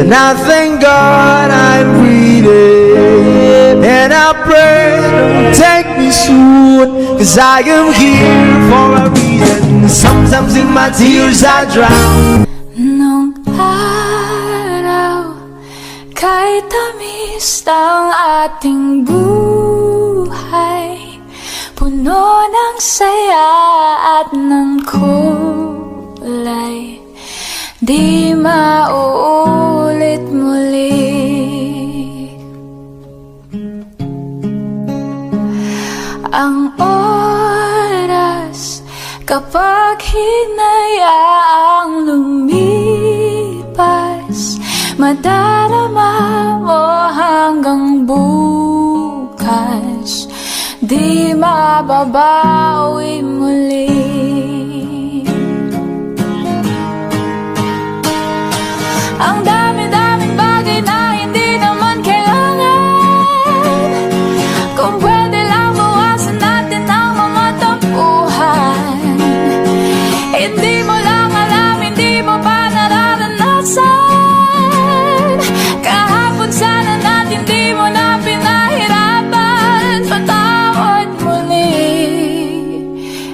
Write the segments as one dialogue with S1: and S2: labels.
S1: And I thank God I'm breathing, and I pray don't take me soon, 'cause I am here for a reason. Sometimes in my tears I drown.
S2: Nung araw, kahit tamis ang ating buhay, puno ng saya at ng kulay, di mauulit muli. Ang oras kapag hinayaang lumipas, madarama mo hanggang bukas, di mababawi muli. Ang dami-daming bagay na hindi naman kailangan, kung pwede lang bawasan natin ang mga tampuhan. Hindi mo lang alam, hindi mo pa nararanasan. Kahapon sana natin di mo na pinahirapan. Patawad muli,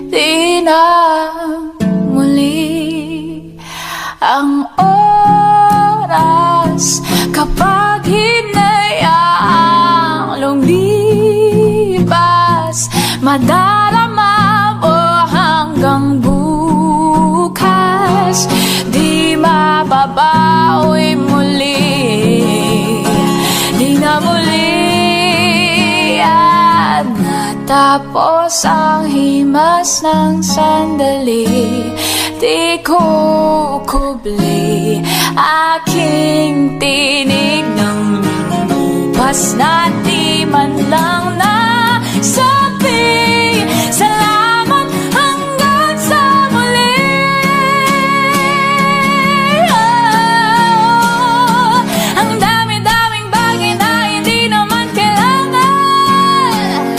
S2: di na muli. Ang oras kapag hinayaang lumipas, madarama mo hanggang bukas, di mababawi muli, di na muli. At natapos ang himas ng sandali, di ko kubli aking tinig ng lupas na di man lang nasabi salamat hanggang sa muli. Ang dami-daming bagay na hindi naman kailangan,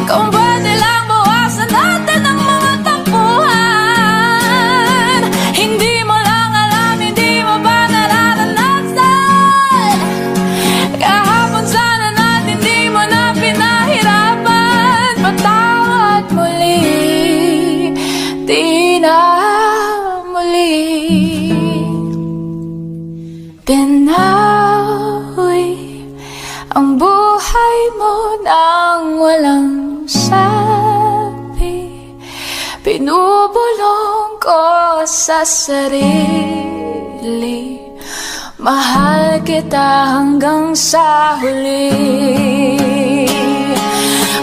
S2: kung pwede lang bawasan natin ang mga tampuhan. Hindi mo lang alam, hindi mo ba nararanasan. Kahapon sana natin di mo na pinahirapan. Patawad muli, di na muli. Binawi ang buhay mo nang walang sabi, pinubulong ko sa sarili, mahal kita hanggang sa huli.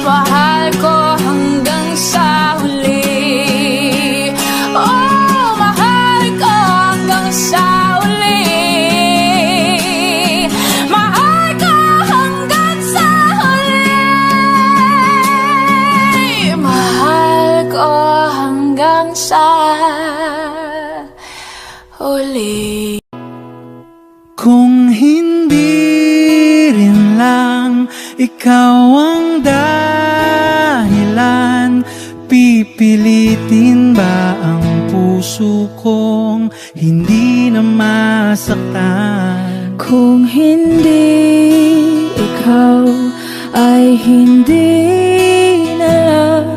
S2: Mahal ko hanggang sa huli. Oh, mahal ko hanggang sa huli. Mahal ko hanggang sa huli. Mahal ko hanggang sa huli.
S3: Kung hindi rin lang ikaw ang dahilan, pipilitin ba ang puso kong hindi na masaktan?
S2: Kung hindi ikaw ay hindi na lang,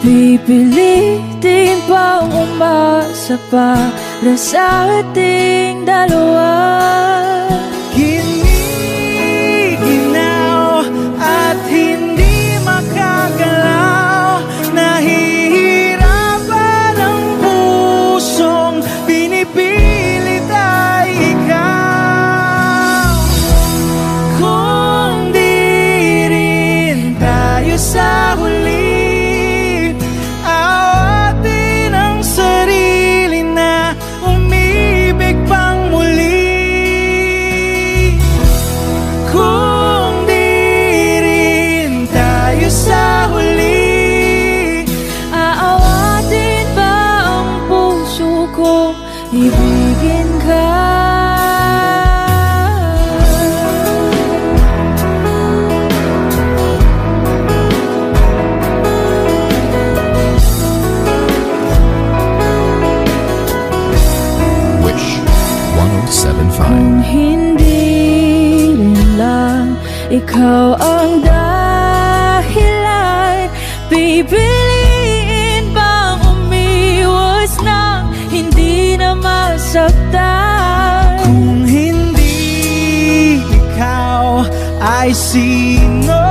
S2: pipilitin bang umasa para sa ating dalawa?
S3: Giniginaw at hindi makagalaw, nahihirapan ang pusong pinipilit ay ikaw. Kung di rin tayo sa huli, awatin ang sarili na umibig pang muli. Kung di rin tayo sa huli,
S2: Aawatin ba ang puso kong ibigin ka?
S4: Wish 107.5.
S2: Kung hindi ikaw ang dahilan. Pipiliin bang umiwas na hindi na masaktan?
S3: Kung hindi ikaw, ay sino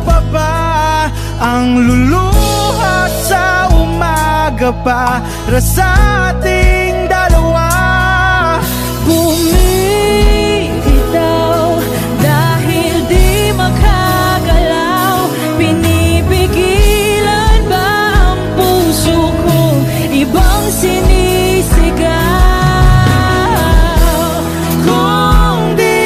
S3: pa ba ang luluha sa umaga para sa ating dalawa?
S2: Bumibitaw dahil di makagalaw. Pinipigilan ba ang puso ko ibang sinisigaw?
S3: Kung di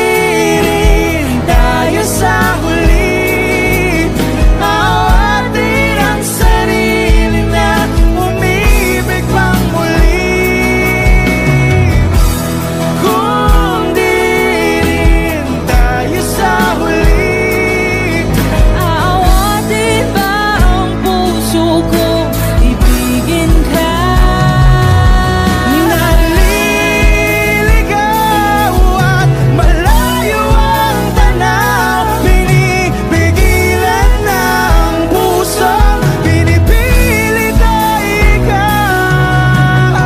S3: rin tayo sa huli, awatin ang sarili na umibig pang muli. Kung di rin tayo sa huli,
S2: Aawatin ba ang puso kong ibigin ka?
S3: naliligaw at malayo ang tanaw, pinipigilan ng puso, pinipilit ay ikaw.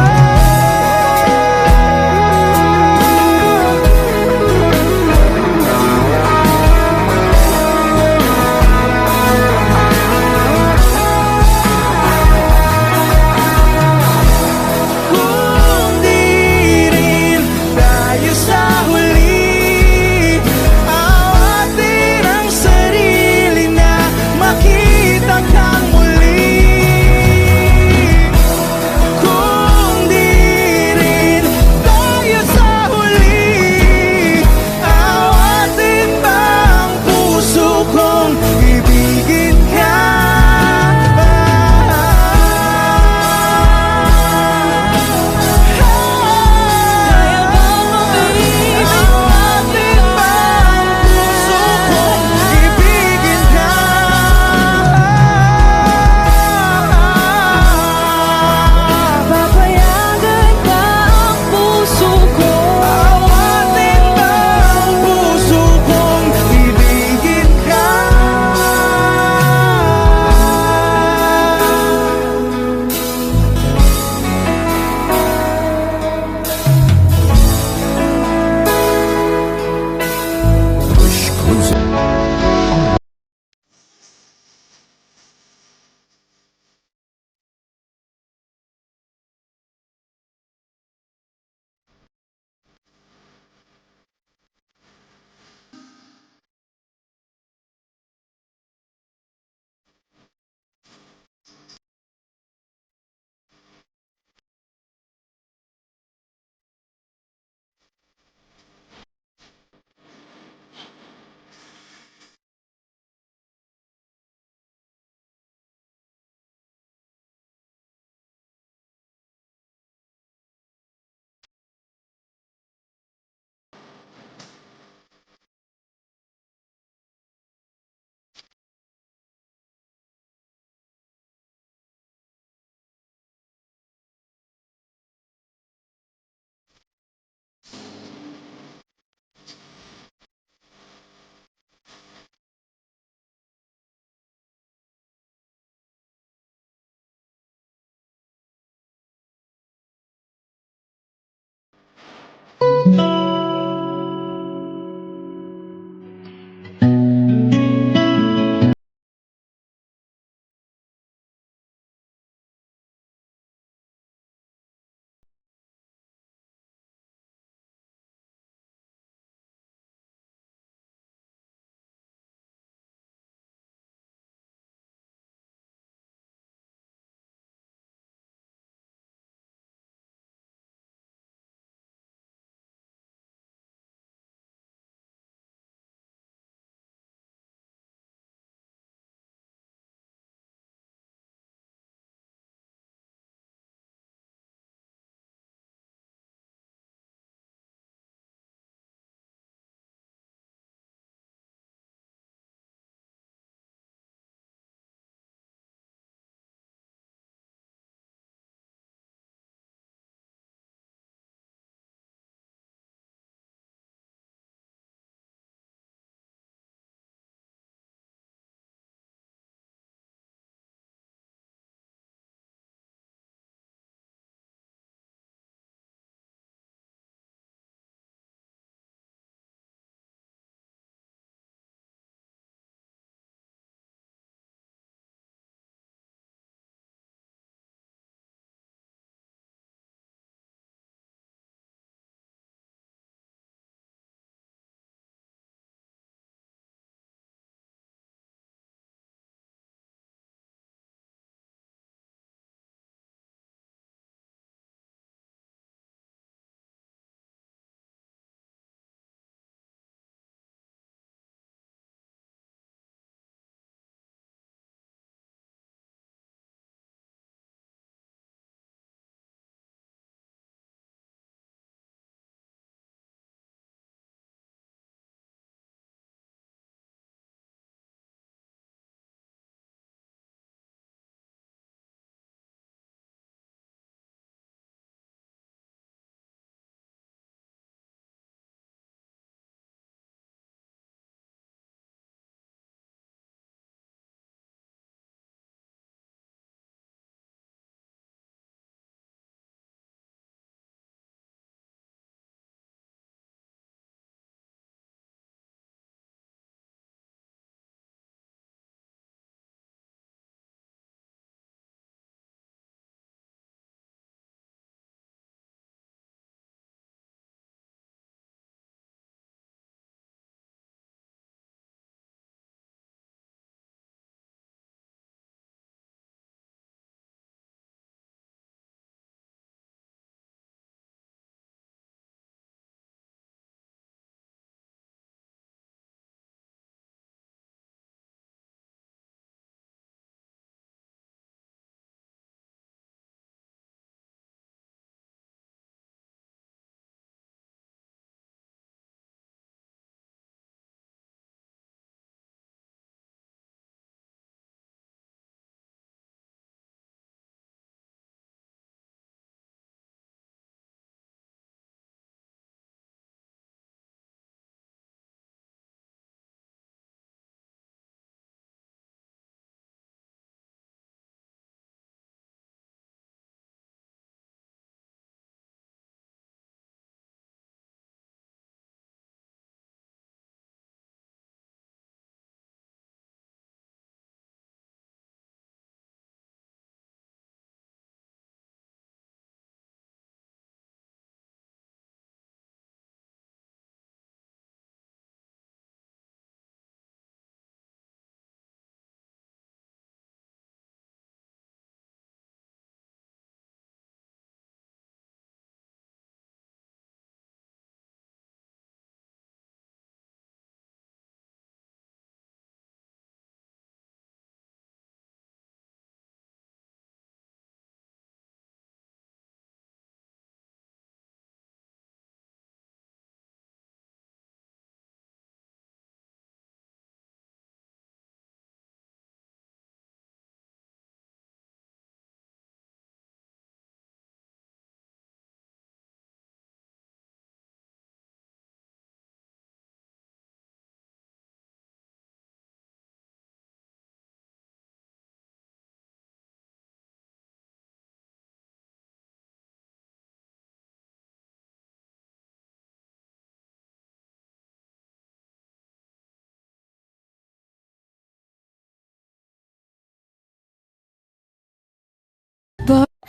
S3: Kung di rin tayo sa huli, awatin ang sarili na makita kang muli. Kung di rin tayo sa huli, awatin ba ang puso kong ibigin ka?
S2: Kaya bang umibig
S3: Awatin ba ang puso kong ibigin ka?
S2: Papayagan ba ang puso ko?
S3: Awatin ba ang puso kong ibigin ka?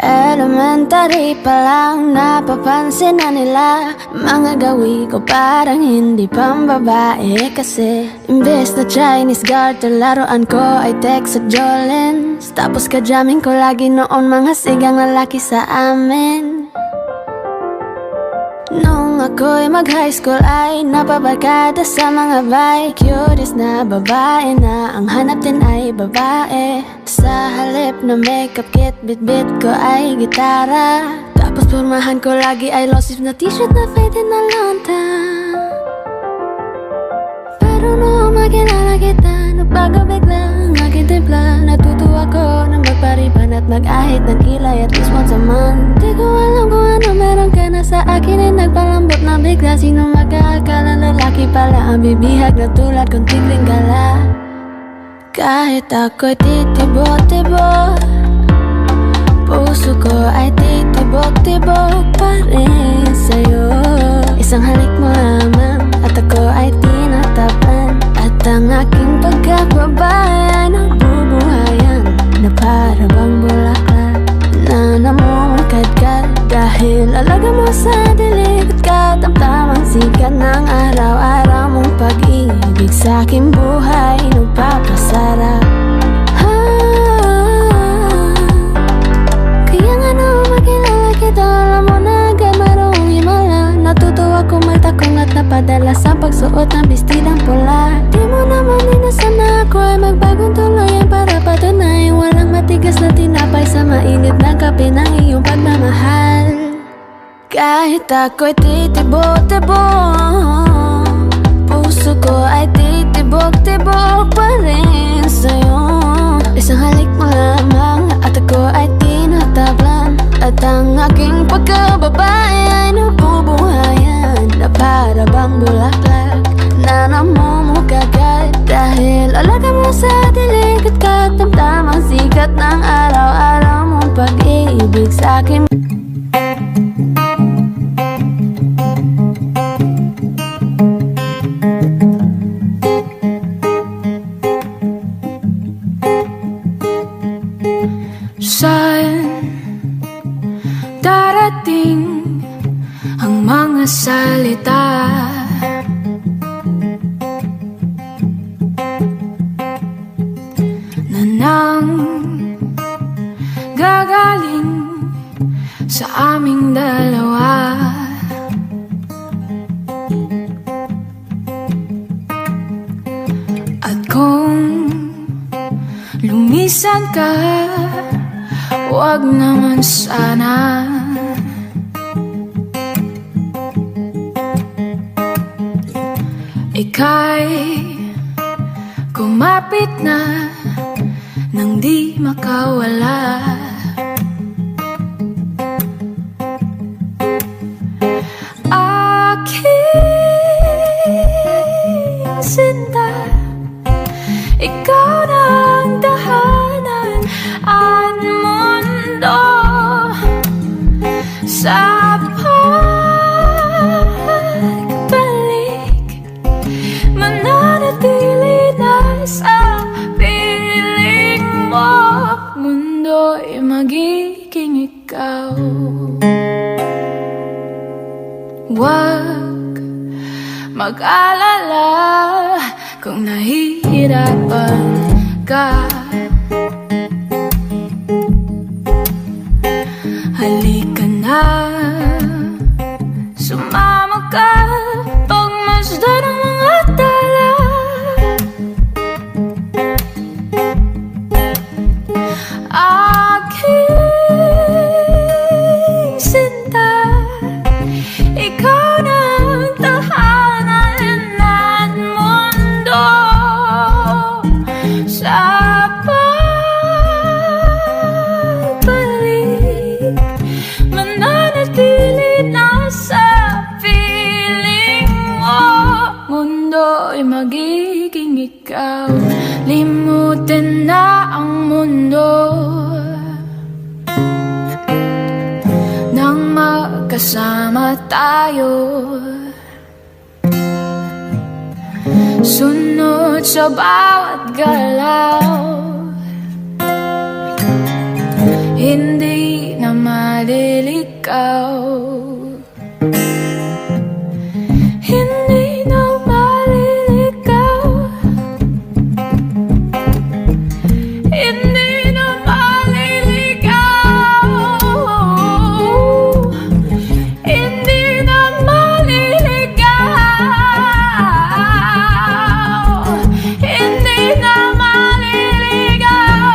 S2: Elementary pa lang napapansin na nila mga gawi ko parang hindi pambabae. Kasi imbes na Chinese garter, laruan ko ay Texas Jolens. Tapos ka-jamming ko lagi noon mga sigang lalaki sa amin. Nung ako'y mag-high school ay napabarkada sa mga bike. Curious na babae na ang hanap din ay babae. Sa halip na makeup kit, bit-bit ko ay gitara. Tapos pormahan ko lagi ay low sleeve na t-shirt na faded na lonta. Pero noong makilala kita, nagbago bigla ang aking timpla. Natutuwa ko na magpariban at mag-ahit ng kilay at least once a month. Di ko alam kung ano meron ka na sa akin ay nagpalambot na bigla. Sino mag-aakala lalaki pala ang bibihag na tulad kong tigling gala. Kahit ako'y titibok-tibok, puso ko ay titibok-tibok pa rin sa'yo. Isang halik mo lamang at ako ay tinatapan. At ang aking pagkakbabae ay nabubuhayan na para bang bulaklak na namumukadkad. Dahil alaga mo sa dilig at katamtamang sikat ng araw-araw mong pag-ibig sa aking buhay nagpapasarap. Kaya nga nung makilala kita, alam mo na agad marunong himala. Natutuwa kung may takong at napadala sa pagsuot ng bestidang pula. Di mo naman inasan na ako ay magbagong tuluyan para patunay walang matigas na tinapay sa mainit na kape ng iyong pagmamahal. Kahit ako'y titibok-tibok, puso ko ay titibok-tibok pa rin sa'yo. Isang halik mo lamang at ako ay tinatablan. At ang aking pagkababae ay nabubuhayan na para bang bulaklak na namumukagad. Dahil alaga mo sa dilig at katamtamang sikat ng araw-araw mong pag-ibig sa akin. Saan darating ang mga salita na nang gagaling sa aming dalawa? At kung lumisan ka, wag naman sana. Ika'y kumapit na nang di makawala. Aking sinta, ikaw na ang tahanan at mundo sa pagbalik. Mananatili na sa piling mo, mundo'y magiging ikaw. Huwag mag-alala kung nahihirapan ka. Halika na, sumama ka, pagmasdan ang mga tala. Aking sinta, ikaw na ang tahanan at mundo sa pagbalik. Mananatili na sa piling mo, mundo'y magiging ikaw. Limutin na ang mundo nang magkasama tayo. Sunod sa bawat galaw, hindi na maliligaw. Hindi na maliligaw. Hindi na maliligaw. Hindi na maliligaw. Hindi na maliligaw.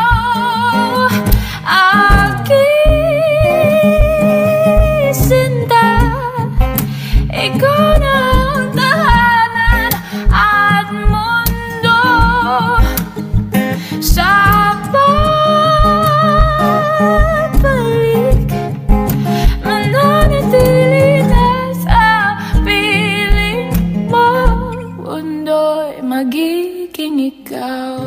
S2: Aking sinta, ikaw na ang tahanan at mundo. Sa pagbalik, mananatili na sa piling mo. Mundo'y magiging ikaw.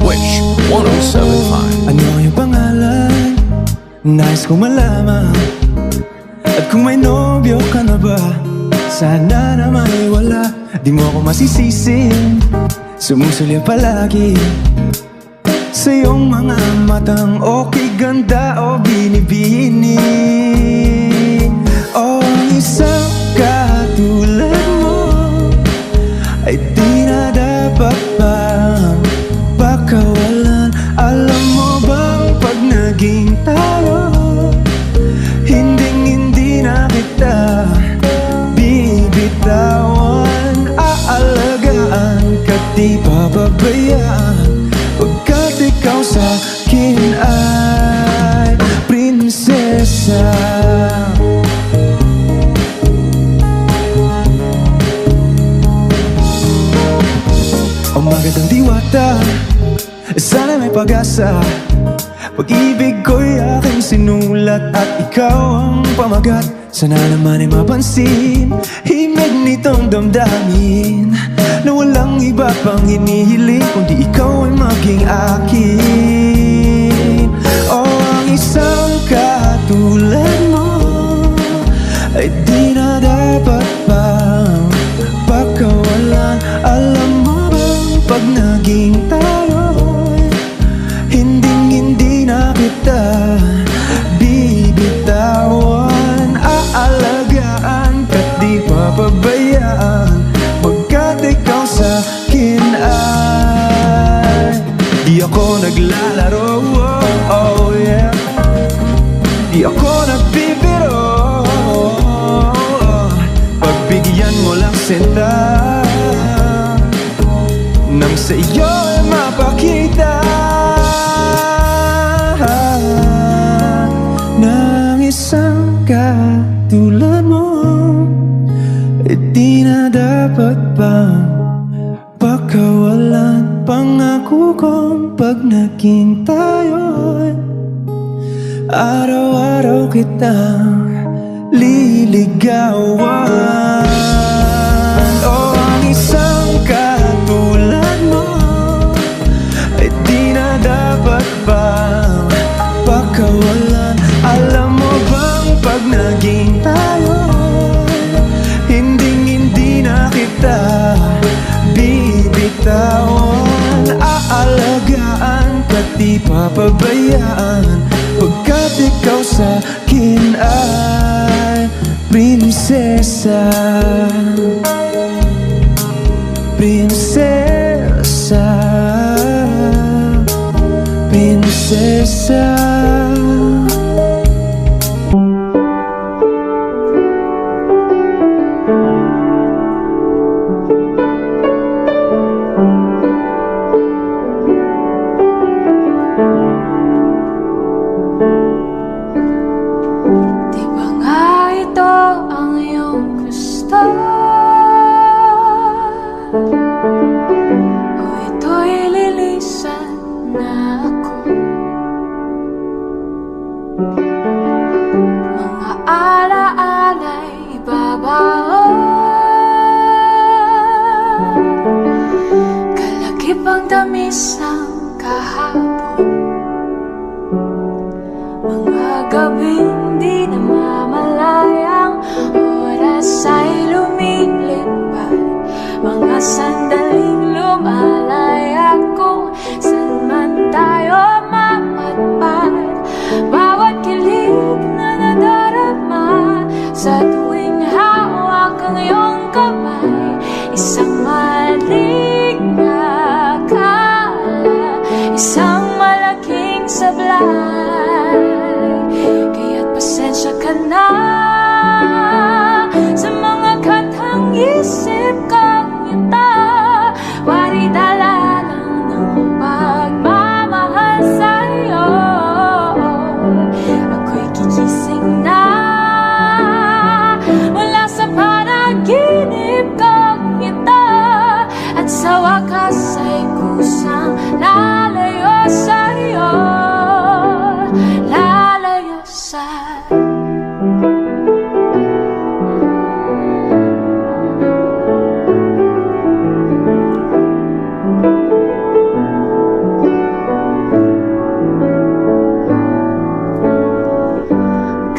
S3: Wish 1075.
S1: Ano ang iyong pangalan? Nais kong malaman. At kung may nobyo ka na ba, sana naman ay wala. Di mo ako masisisi, sumusulya palagi sa iyong mga matang okay ganda o binibini. O ang isang katulad mo ay di na dapat pang pakawalan. Alam mo bang pag naging tayo, hindi na kita bibitawan. Aalagaan ka't di pababayaan, pagkat ikaw sa akin ay prinsesa. Ang magandang diwata, sana may pag-asa. Pag-ibig ko'y aking sinulat at ikaw ang pamagat. Sana naman ay mapansin himig nitong damdamin na walang iba pang hinihiling kundi ikaw ay maging akin. O ang isang katulad mo ay di na dapat pang pakawalan. Alam mo bang pag naging tayo'y hindi na kita bibitawan. Aalagaan ka't di papabayaan, pagkat ikaw sa akin ay di ako naglalaro. Oh yeah, di ako nagbibiro. Pagbigyan mo lang sinta nang sa iyo ay mapakita ng isang katulad mo ay di na dapat pang pakawalan. Pangako kong pag naging tayo'y araw-araw kitang liligawan. O ang isang katulad mo ay di na dapat pang pakawalan. Alam mo bang pag naging tayo, hindi na kita bibitawan. Aalagaan ka't di papabayaan, pagkat ikaw sa akin ay prinsesa. Prinsesa, prinsesa.
S2: Di ba nga ito ang iyong gusto? O ito'y lilisan na ako? ang tamis ng kahapon, mga gabing di namamalayang oras ay lumilipad, mga sandaling lumalaya kung saan man tayo mapadpad. Bawat kilig na nadarama sa tuwing hawak ang iyong kamay, isang maling akala, isang malaking sablay. Kaya't pasensya ka na sa mga katang isip kang ita, wari dala lang ng pagmamahal sa'yo. Ako'y gigising na mula sa panaginip kang ita, at sa wakas ay kusang lalayo sa'yo, lalayo sa'yo.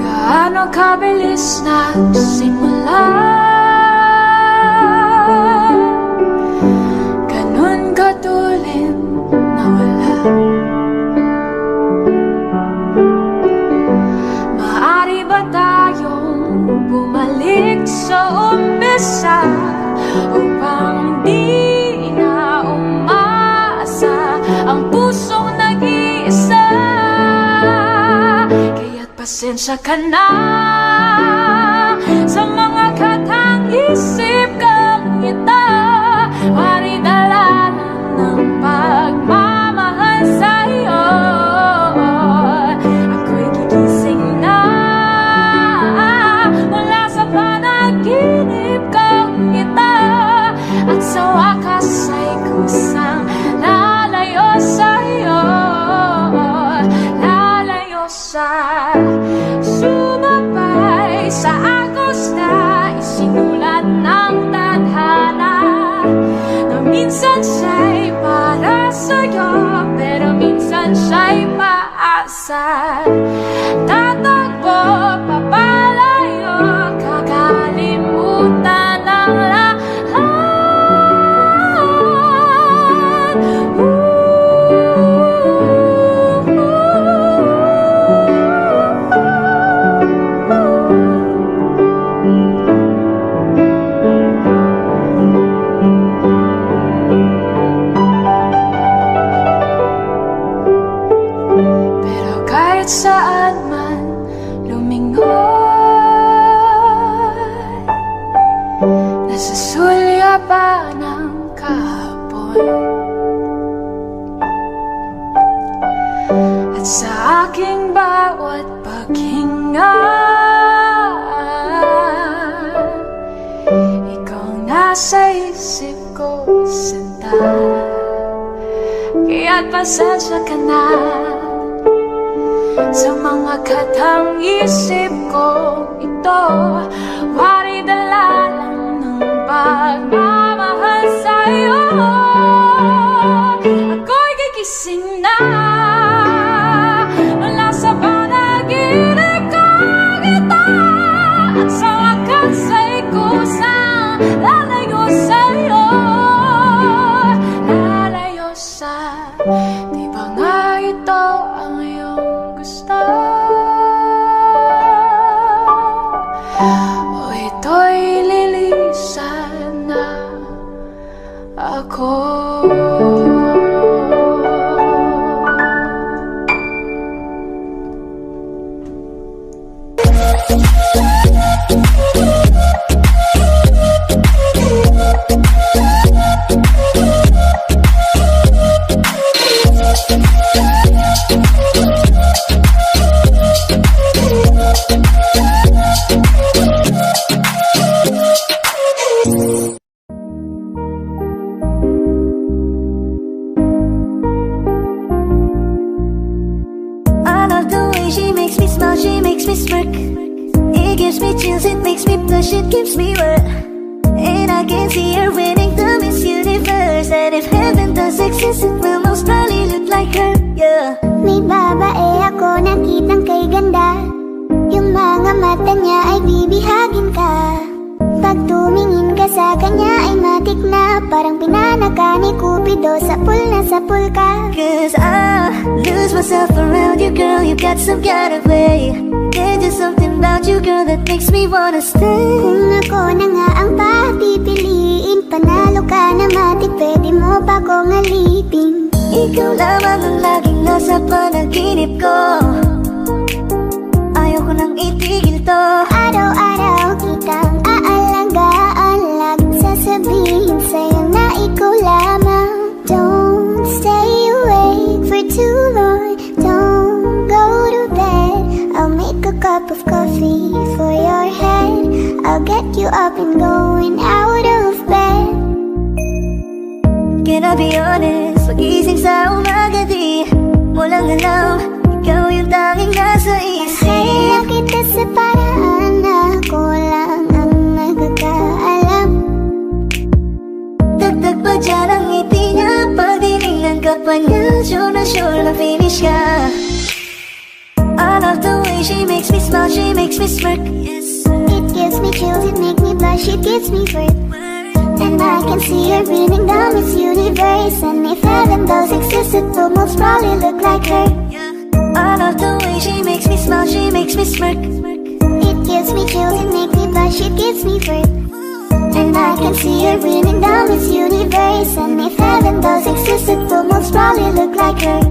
S2: Gaano kabilis nagsimula, ganun katulin nawala. Maari ba tayong bumalik sa umpisa upang di na umasa ang pusong nag-iisa? Kaya't pasensya ka na sa mga katang isip kang ita, wari dala lang ng pagmamahal sa'yo. Ako'y gigising na mula sa panaginip kang ita, at sa wakas ay kusang lalayo sa'yo, lalayo sa sumabay sa agos na isinulat ng tadhana, na minsan siya'y para sa'yo, pero minsan siya'y paasa. Tatakbo, papalayo, kakalimutan ang lahat. Pero kahit saan man lumingon, nasa sulyapan ng kahapon, at sa aking bawat paghinga, ikaw nasa isip ko sinta. Kaya't pasensya ka na sa mga katang isip ko ito, wari dala lang ng pagmamahal sa'yo. Ako'y gigising na mula sa panaginip kang ito, at sa wakas ay kusang lalayo sa'yo, lalayo sa, di ba nga ito ang iyong gusto? O ito'y lilisan na ako.
S4: She makes me smirk. It gives me chills, it makes me blush, it gives me wet. And I can see her winning the Miss Universe. And if heaven does exist, it will most probably look like her, yeah.
S5: May babae ako nakitang kay ganda. Yung mga mata niya ay bibihagin ka. Pag tumingin ka sa kanya ay matik na. Parang pinanaka ni Cupido, sapul na sapul ka.
S4: Cause I lose myself around you, girl. You got some kind of way. There's just something about you, girl, that makes me wanna stay.
S5: Kung ako na nga ang papipiliin, panalo ka na matik, pwede mo pa kong alipin.
S4: Ikaw lamang ang laging nasa panaginip ko. Ayaw ko nang itigil to.
S5: Araw-araw kitang aalagaan, laging sasabihin sa'yo na ikaw lamang. Don't stay awake for too long, don't go to bed. I'll make a cup of coffee for your head. I'll get you up and going out of bed.
S4: Can I be honest? Pagising sa umaga di mo lang alam, ikaw yung tanging nasa isip.
S5: Nahanap kita sa paraan na ako lang ang nagkakaalam.
S4: Dagdag pa dyan ang ngiti niya, pagdilingan ka pa niya, sure na finish ka. I love the way she makes me smile, she makes me smirk. Yes.
S5: It gives me chills, it makes me blush, it gives me birth. And I can see her winning down Miss Universe. And if heaven does exist, it will most probably look like her.
S4: I love the way she makes me smile, she makes me smirk.
S5: It gives me chills, it makes me blush, it gives me birth. And I can see her winning down Miss Universe. And if heaven does exist, it will most probably look like her.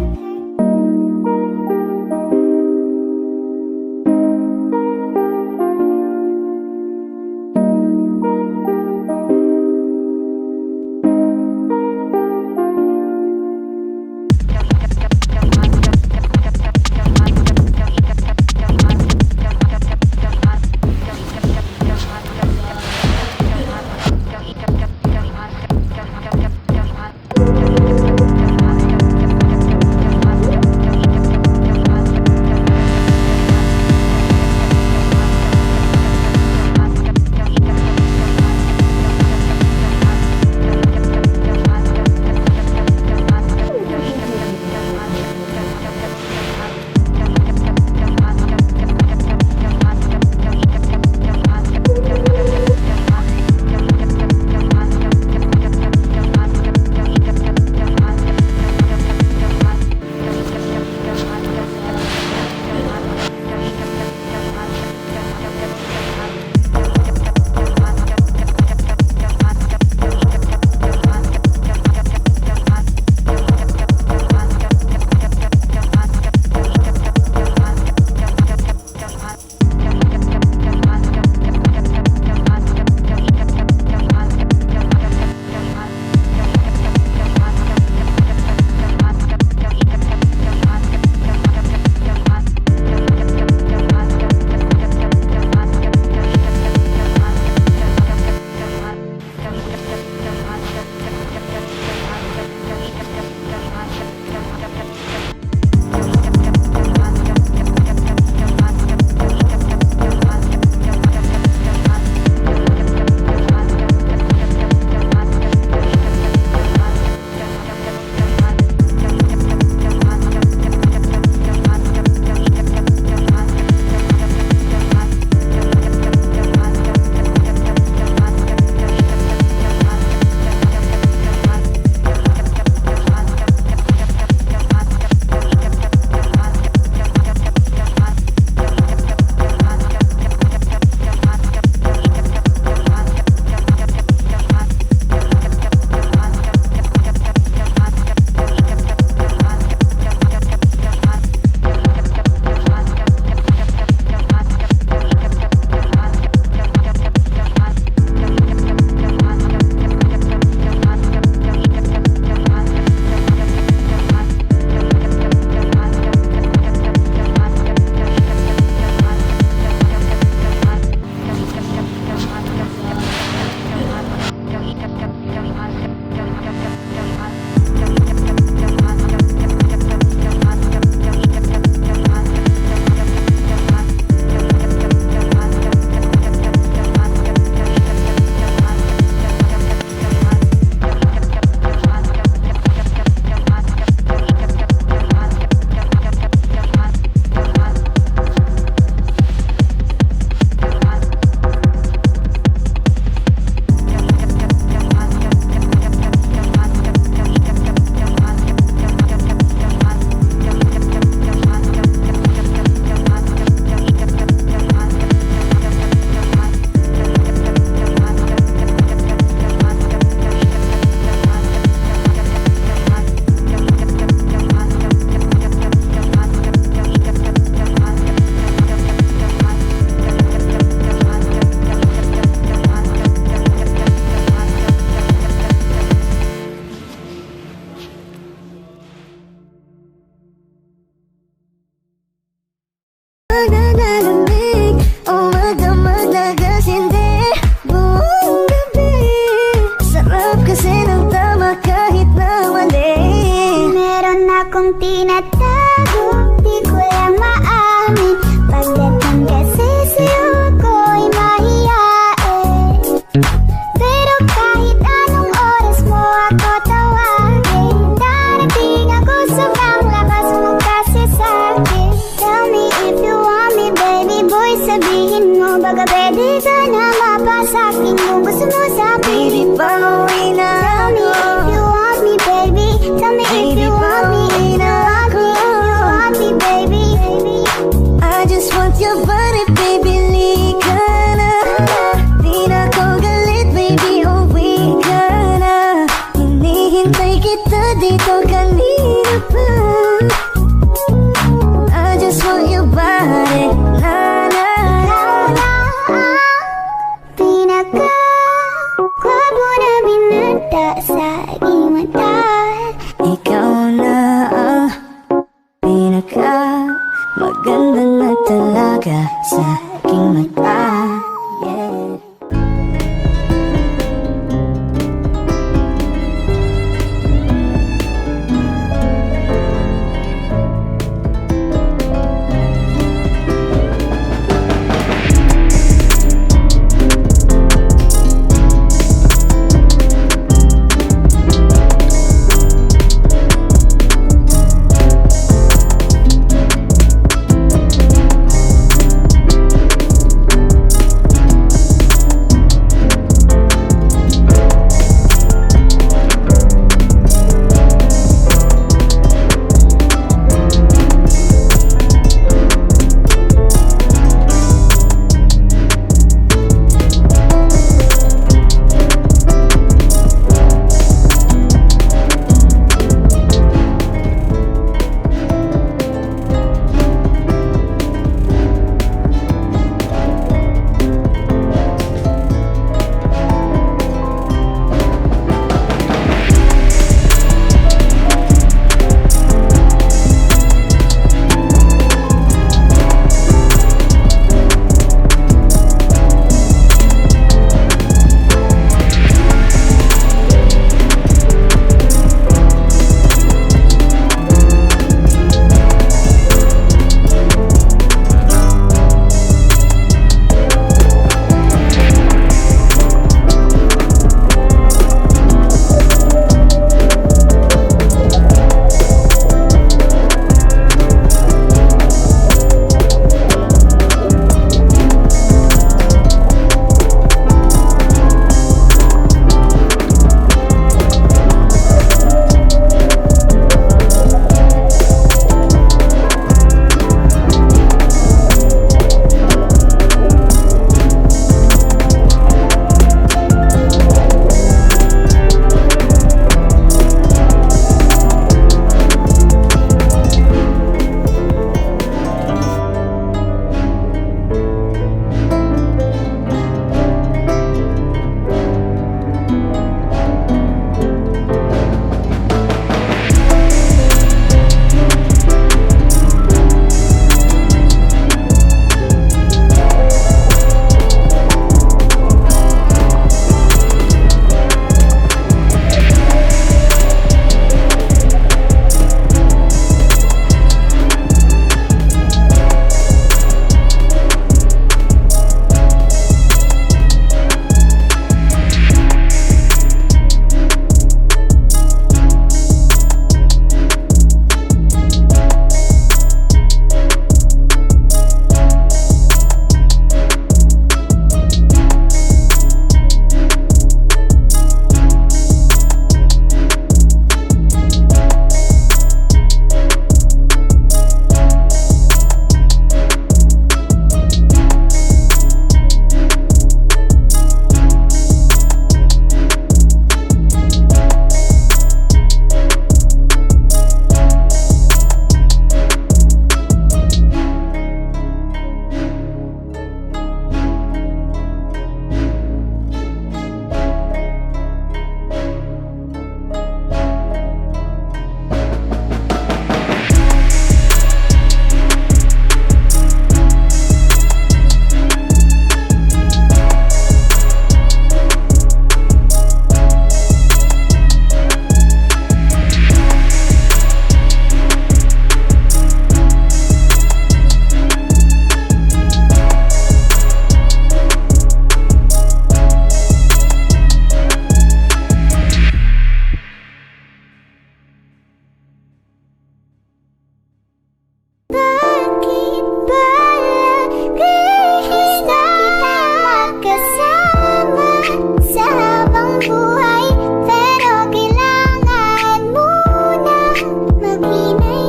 S4: Nanalamig o magdamag na gasindi buong gabi. Sarap kasi ng tama kahit na mali.
S5: Meron akong tinatago, di ko lang maamin. Pagdating kasi sa'yo ako'y mahiyain. Pero kahit anong oras mo ako tawagin, darating ako sobrang lakas mo kasi sa'kin. Tell me if you want me, baby boy, sabihin mo. Baga pwede ka na mapasakin kung gusto mo sa'kin.
S4: Baby, pauwi na
S5: Tell me if you want me, baby. Tell me if you want me, if you want me, baby.
S4: I just want your body, baby, lika na. Di na ko galit, baby, uwi ka na. Hinihintay kita dito kanina pa. I just want your body, na na.
S5: Ikaw na ang pinaka-gwapo na binata sa aking mata.
S4: Ikaw na ang pinaka maganda na talaga sa aking mata. Yeah.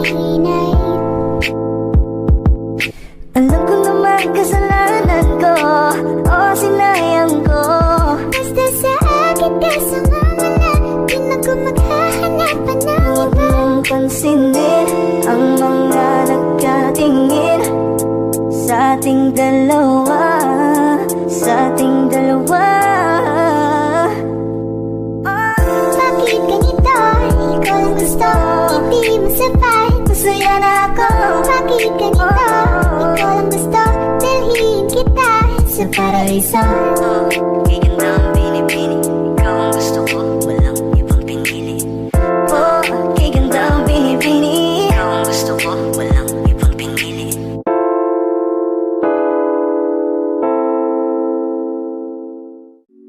S5: hinay.
S4: Alam ko naman kasalanan ko, o sinayang ko.
S5: Basta sa akin ka sumama na, di na ko maghahanapan ng
S4: Huwag
S5: iba.
S4: mong pansinin ang mga nagkatingin sa ating dalawa, sa ating dalawa.
S5: Bakit ganito? Ikaw lang gusto, hindi mo sabay.
S4: Masaya na ako.
S5: Bakit ganito? Ikaw lang gusto, dalhin kita sa paraiso.
S4: Giganda ang binibini, ikaw ang gusto ko, walang ibang pinili. Oh, giganda ang binibini, ikaw ang gusto ko, walang ibang pinili.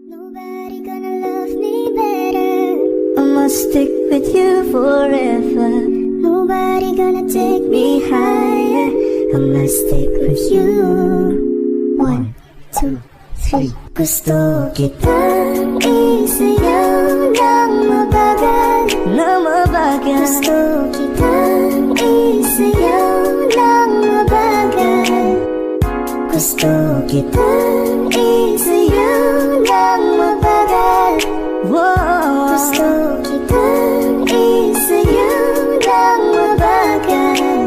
S5: Nobody gonna love me better.
S4: I must stick with you forever.
S5: Nobody gonna take me higher. I must stick with you. 1, 2, 3.
S4: Gusto kitang isayaw ng mabagal, na mabagal.
S5: Gusto kitang isayaw ng mabagal.
S4: Gusto kitang isayaw ng mabagal. Wow.
S5: Gusto kitang isayaw ng mabagal.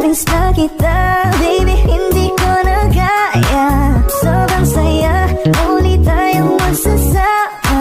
S4: Miss na kita, baby, hindi ko na kaya. Sobrang saya, muli tayong magsasama.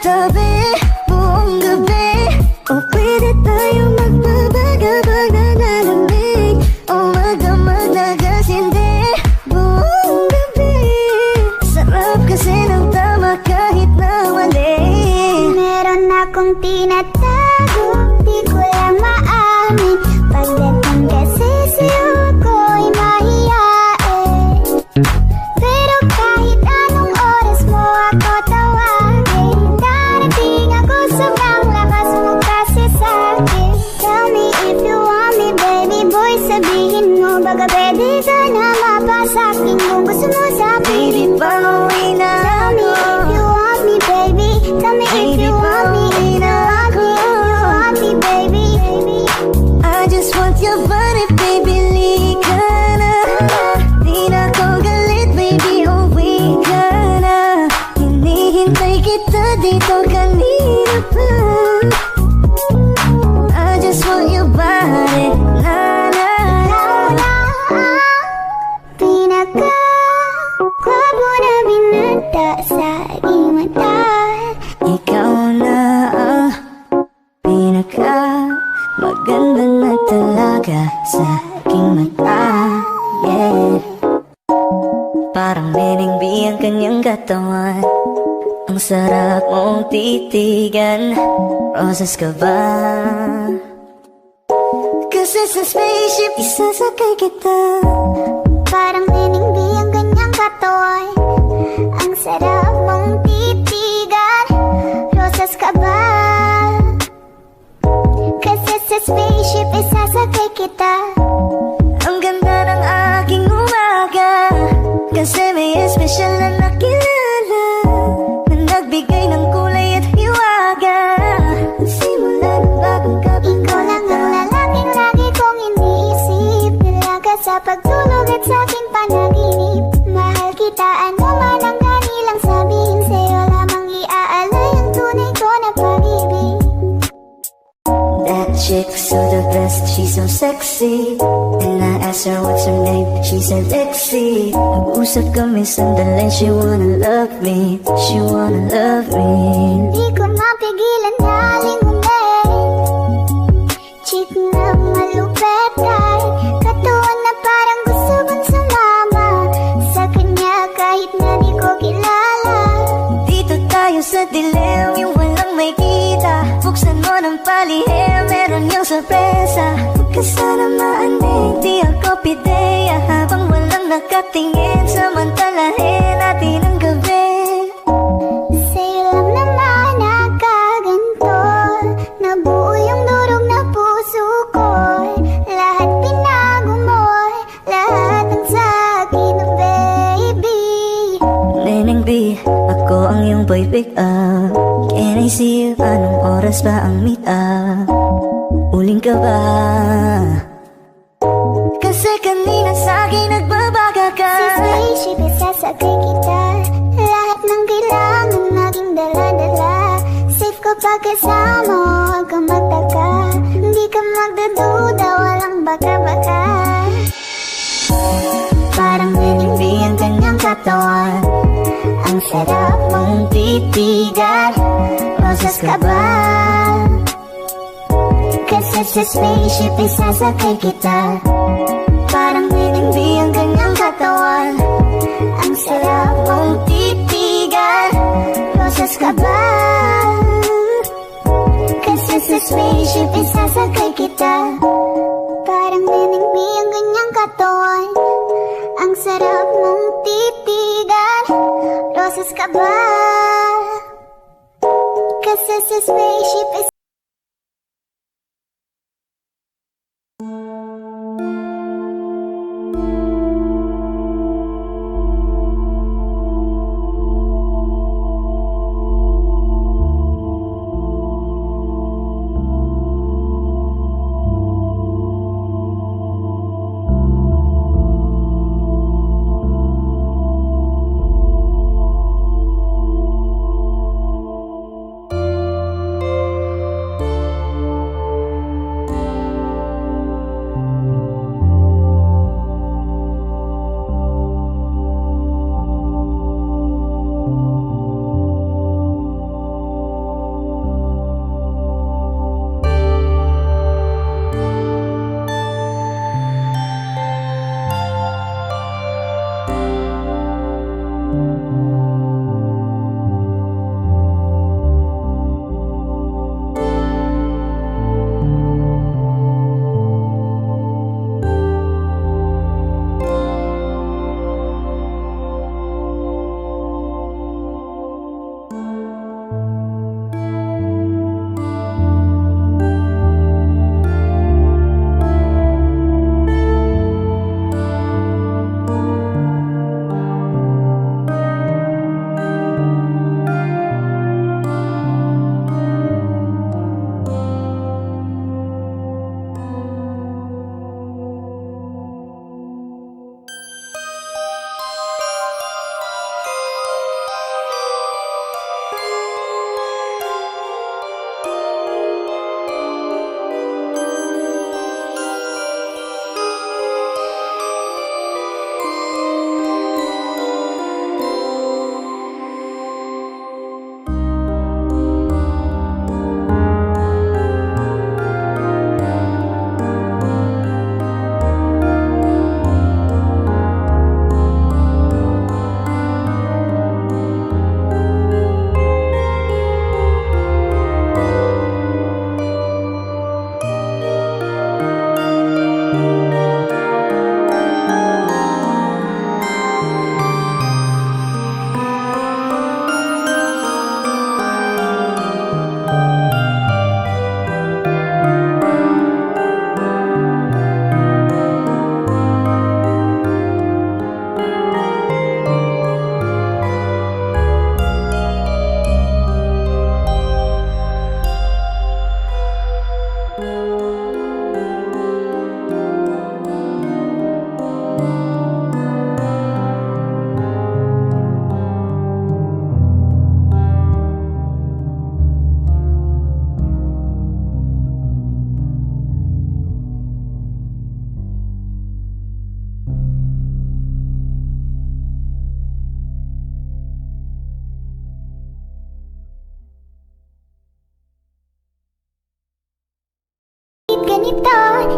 S4: tabi buong gabi. O pwede tayo magpabagabag na lalamig. O magdamag na gasindi buong gabi. Sarap kasi ng tama kahit na mali.
S5: Meron akong tinatago, di ko lang maamin. Pagdating kasi sa'yo ako'y mahiyain. Pero kahit anong oras mo ako tawagin, darating ako sobrang lakas mo kasi sa'kin. Tell me if you want me, baby boy, sabihin mo. Baka pwede ka na mapasakin kung gusto mo sa
S4: Baby, pauwi na
S5: Tell me if you want me, baby. Tell me if you want me, if you want me, if you want me, baby.
S4: I just want your body, baby, lika na. Di na ko galit, baby, uwi ka na. Hinihintay kita dito kanina pa. I just want your body, na na na.
S5: Pinaka-kwabo na binata sa aking mata.
S4: Ikaw na ang pinaka maganda na talaga sa aking mata. Yeah. Parang Beningbi ang kanyang katawan. Ang sarap mong titigan. Roses ka ba? Kasi sa spaceship isasakay kita.
S5: Parang Beningbi ang kanyang katawan. Ang sarap mong titigan. Rosas ka ba? Kasi sa spaceship isasakay kita.
S4: Ang ganda ng aking umaga. Kasi may espesyal na nakilala na nagbigay ng kulay at hiwaga. Simula ng bagong
S5: Ikaw lang ang lalaking lagi kong iniisip. Nilaga sa pagtulog at sa aking panaginip. Mahal kita, ano man ang kanilang sabihin. Sa'yo lamang iaalay ang tunay ko na pag-ibig.
S4: That chick's so the best, she's so sexy. And I asked her what's her name, she said Lexi. Nag-usap kami sandali, she wanna love me, she wanna love me.
S5: Di ko mapigilan na lingunin. Chick na malupet ay katawan na parang gusto kong sumama sa kanya kahit na di ko kilala.
S4: Dito tayo sa dilim, yung walang may kita. Buksan mo ng palihim, meron yung sorpresa. Huwag ka sana maanig, di ako pideya. Habang walang nakatingin, samantalahin natin ang gabi.
S5: Sa'yo lang naman nakaganto. Nabuo yung durog na puso ko. Lahat pinago mo, lahat ang sa'kin, baby.
S4: Neneng B, ako ang iyong boy pick up. Can I see you? Anong oras ba ang meet up? Uling ka ba? Kasi kanina sa'kin nagbabaga ka.
S5: Sa spaceship isasakay kita. Lahat ng kailangan naging dala-dala. Safe ko pag kasama, huwag kang magtaka. Hindi ka magdududa, walang baka-baka. Parang Beningbi ang kanyang katawan. Ang sarap mong titigan. Rosas ka ba? Kasi sa spaceship isasakay kita. Parang Beningbi ang kanyang katawan. Ang sarap mong titigan. Rosas ka ba? Kasi sa spaceship isasakay kita. Parang Beningbi ang kanyang katawan. Ang sarap mong titigan. Rosas ka ba? Kasi sa spaceship is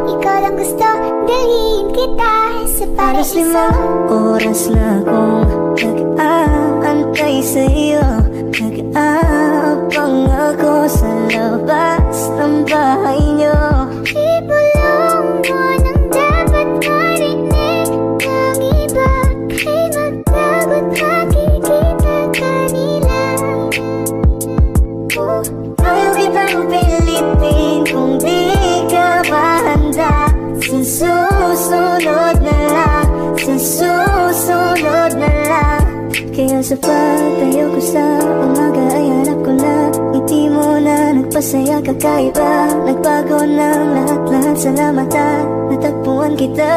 S5: ikaw lang gusto, dalhin kita sa
S4: Halos
S5: paraiso.
S4: 5 oras na akong nag-aantay sa'yo. Nag-aabang ako sa labas ng bahay niyo.
S5: Ibulong mo nang dapat marinig ng iba. Kay magtagot makikita kanila.
S4: Ayaw kitang pilitin kung di ka ba handa. Sa susunod na lang, sa susunod na lang. Kaya sa pagtayo ko sa umaga ay hanap ko na ngiti mo na nagpasaya kakaiba. Nagbago ng lahat-lahat sa mata, natagpuan kita.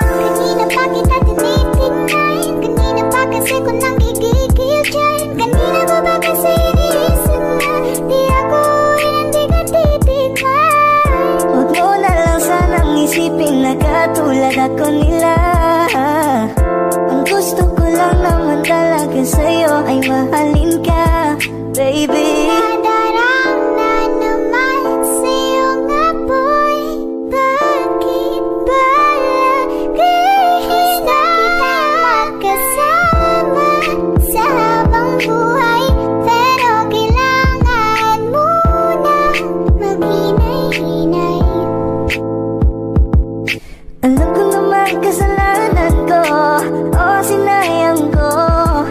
S5: Kanina pa kita tinitingnan, kanina pa kasi ko nang gigigil dyan. Kanina mo ba kasi iniisip na di ako hindi ka titignan.
S4: Huwag mo na lang sanang isipin na katulad ako nila. Ang gusto ko lang naman talaga sa'yo ay mahalin ka, baby.
S5: Nadarama naman sa iyong apoy. Bakit ba lagi kita magkasama sa habang buhay? Pero kailangan mo na maghinay-hinay.
S4: Alam ko naman kasalanan ko, o sinayang ko.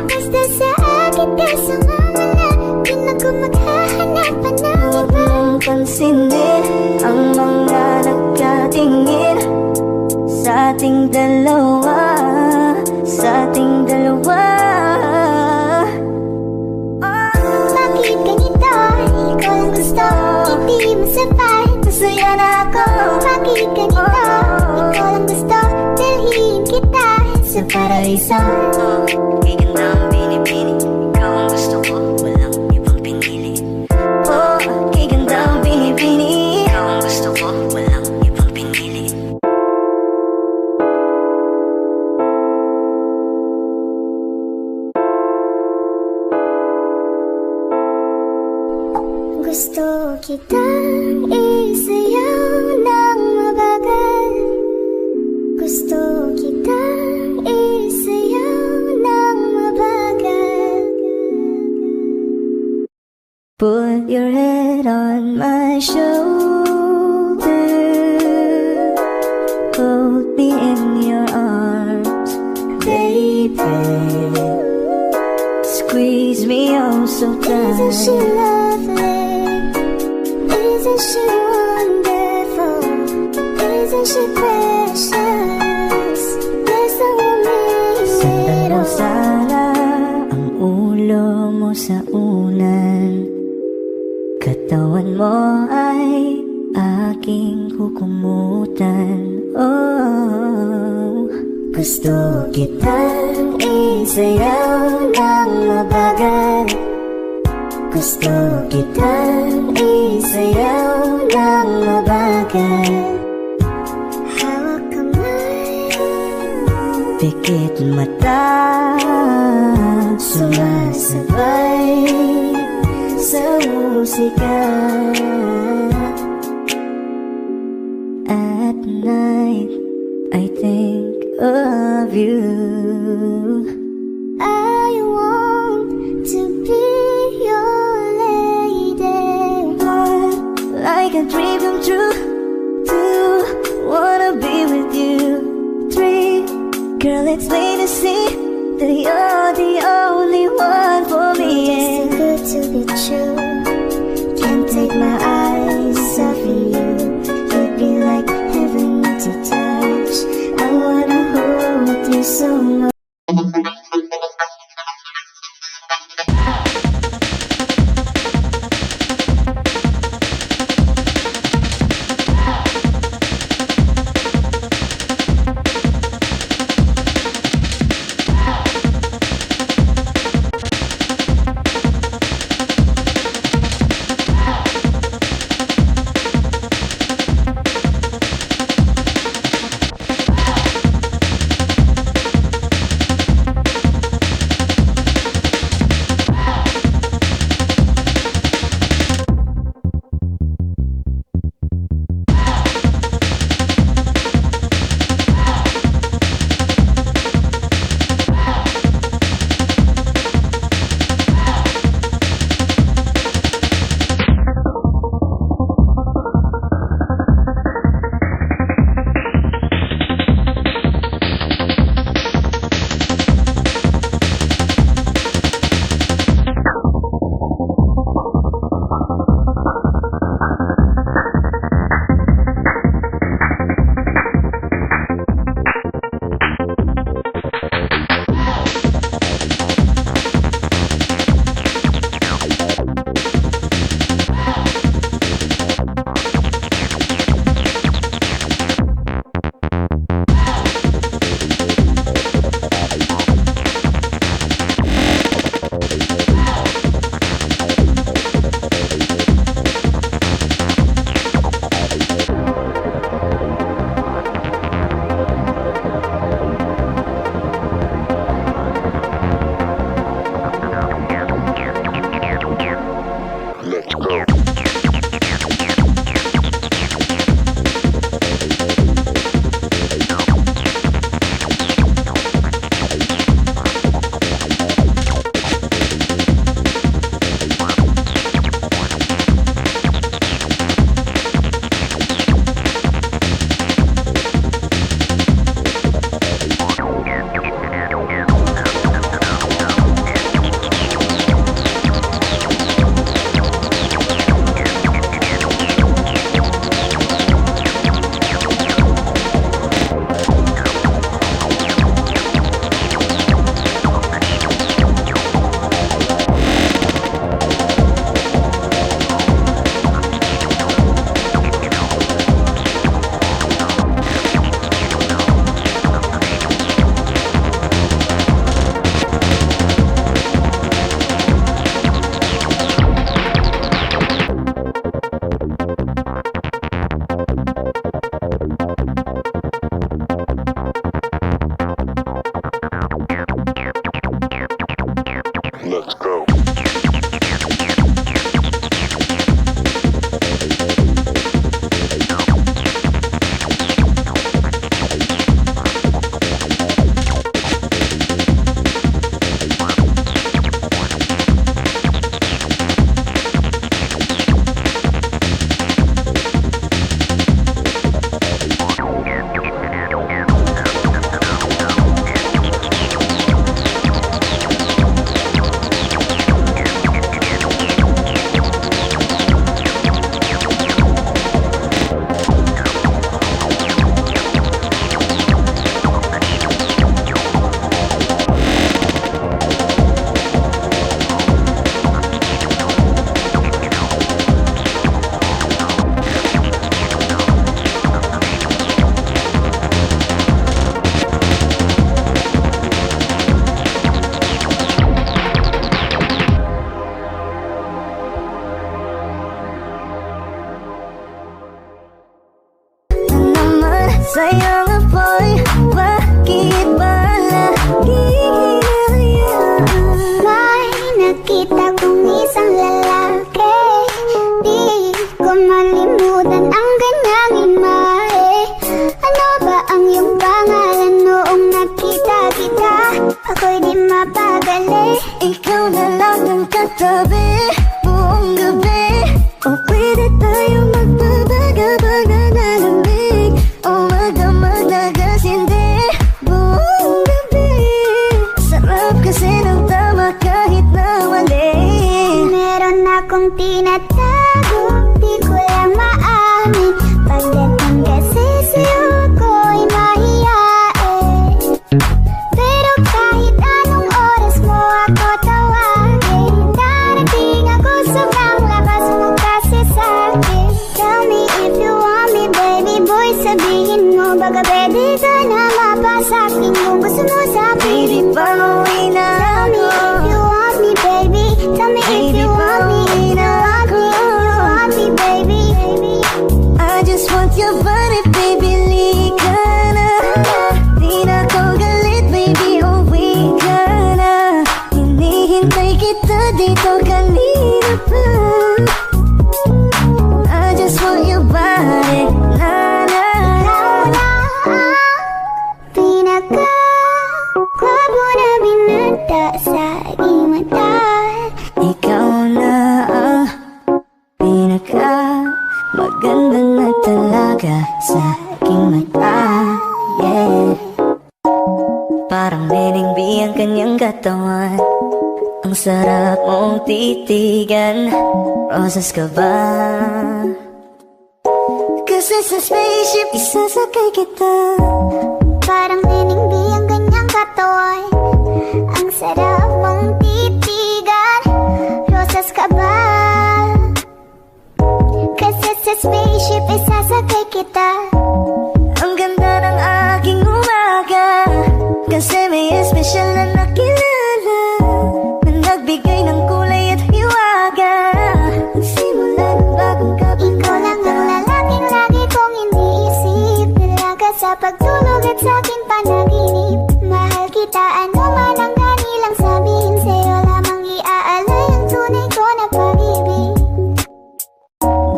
S5: Basta sa akin ka sumama na, di na ko maghahanapan ng
S4: Huwag
S5: iba.
S4: mong pansinin ang mga nagkatingin sa ating dalawa, sa ating dalawa.
S5: Bakit ganito? Ikaw lang gusto, hindi mo sapat.
S4: Masaya na ako.
S5: Bakit ganito? Ikaw lang gusto, dalhin kita sa paraiso.
S4: Kay ganda ang binibini, ikaw ang gusto ko, walang ibang pinili. Oh, kay ganda ang binibini, ikaw ang gusto ko, walang ibang pinili.
S5: Gusto kitang isayaw ng mabagal. Gusto kitang isayaw ng mabagal.
S4: Put your head on my shoulder, hold me in your arms, baby. Squeeze me oh so
S5: Isn't she
S4: tight.
S5: lovely? Isn't she wonderful? Isn't she precious? Yes, I
S4: Sundan
S5: want
S4: mo
S5: it all.
S4: sana ang ulo mo sa unan. Katawan mo ay aking kukumutan. Oh, gusto kitang isayaw ng mabagal. Gusto kitang isayaw ng mabagal.
S5: Hawak kamay,
S4: Pikit mata, sumasabay sa musika. At night, I think of you.
S5: I want to be your lady.
S4: Like a dream come true. 2, wanna be with you. 3, girl, it's plain to see that you're the only one for me.
S5: Too good to be true. Can't take my eyes off of you. You'd be like heaven to touch. I wanna hold you so much.
S4: sayang apoy, bakit ba laging hinahayaan? May nakita kong isang lalaki, di ko malimutan ang kanyang imahe. Ano ba ang iyong pangalan noong nakita kita? Ako'y di mapagali, ikaw na lang ang katabi buong gabi. O pwede tayo magbabaga-baga na lamig, o magdamag na gas, hindi buong gabi. Sarap kasi ng tama kahit na mali. Meron akong tinatago, di ko lang maamin. Pagdating kasi sa'yo ako'y mahiyain. Pero kahit anong oras mo ako tawagin, darating ako sobrang lakas mo kasi sa'kin. Tell me if you want me, baby boy, sabihin mo baka pwede ka na mapasakin kung gusto mo sa'kin. Baby, pauwi na ako. Tell me if you want me, baby. Tell me if you want me, if you want me, if you want me, baby. I just want your body, baby, lika na. Di na ko galit, baby, uwi ka na. Hinihintay kita dito kanina pa. I just want your body, na na na. Pinaka-gwapo na binata sa aking mata. Ikaw na ang pinaka-maganda na talaga sa aking mata, yeah. Parang Beningbi ang kanyang katawan, ang sarap mong titigan. Rosas ka ba? Kasi sa spaceship isasakay kita. Parang Beningbi ang kanyang katawan, ang sarap mong titigan. Rosas ka ba? Kasi sa spaceship isasakay kita. Ang ganda ng aking umaga, kasi may espesyal na nakilala, na nagbigay ng kulay at hiwaga. Nagsimula ng bagong kapag ikaw lang ang lalaking lagi kong iniisip. Nilaga sa pagtulog at sa aking panaginip. Mahal kita, ano man ang kanilang sabihin, sa'yo lamang iaalay ang tunay ko na pag-ibig.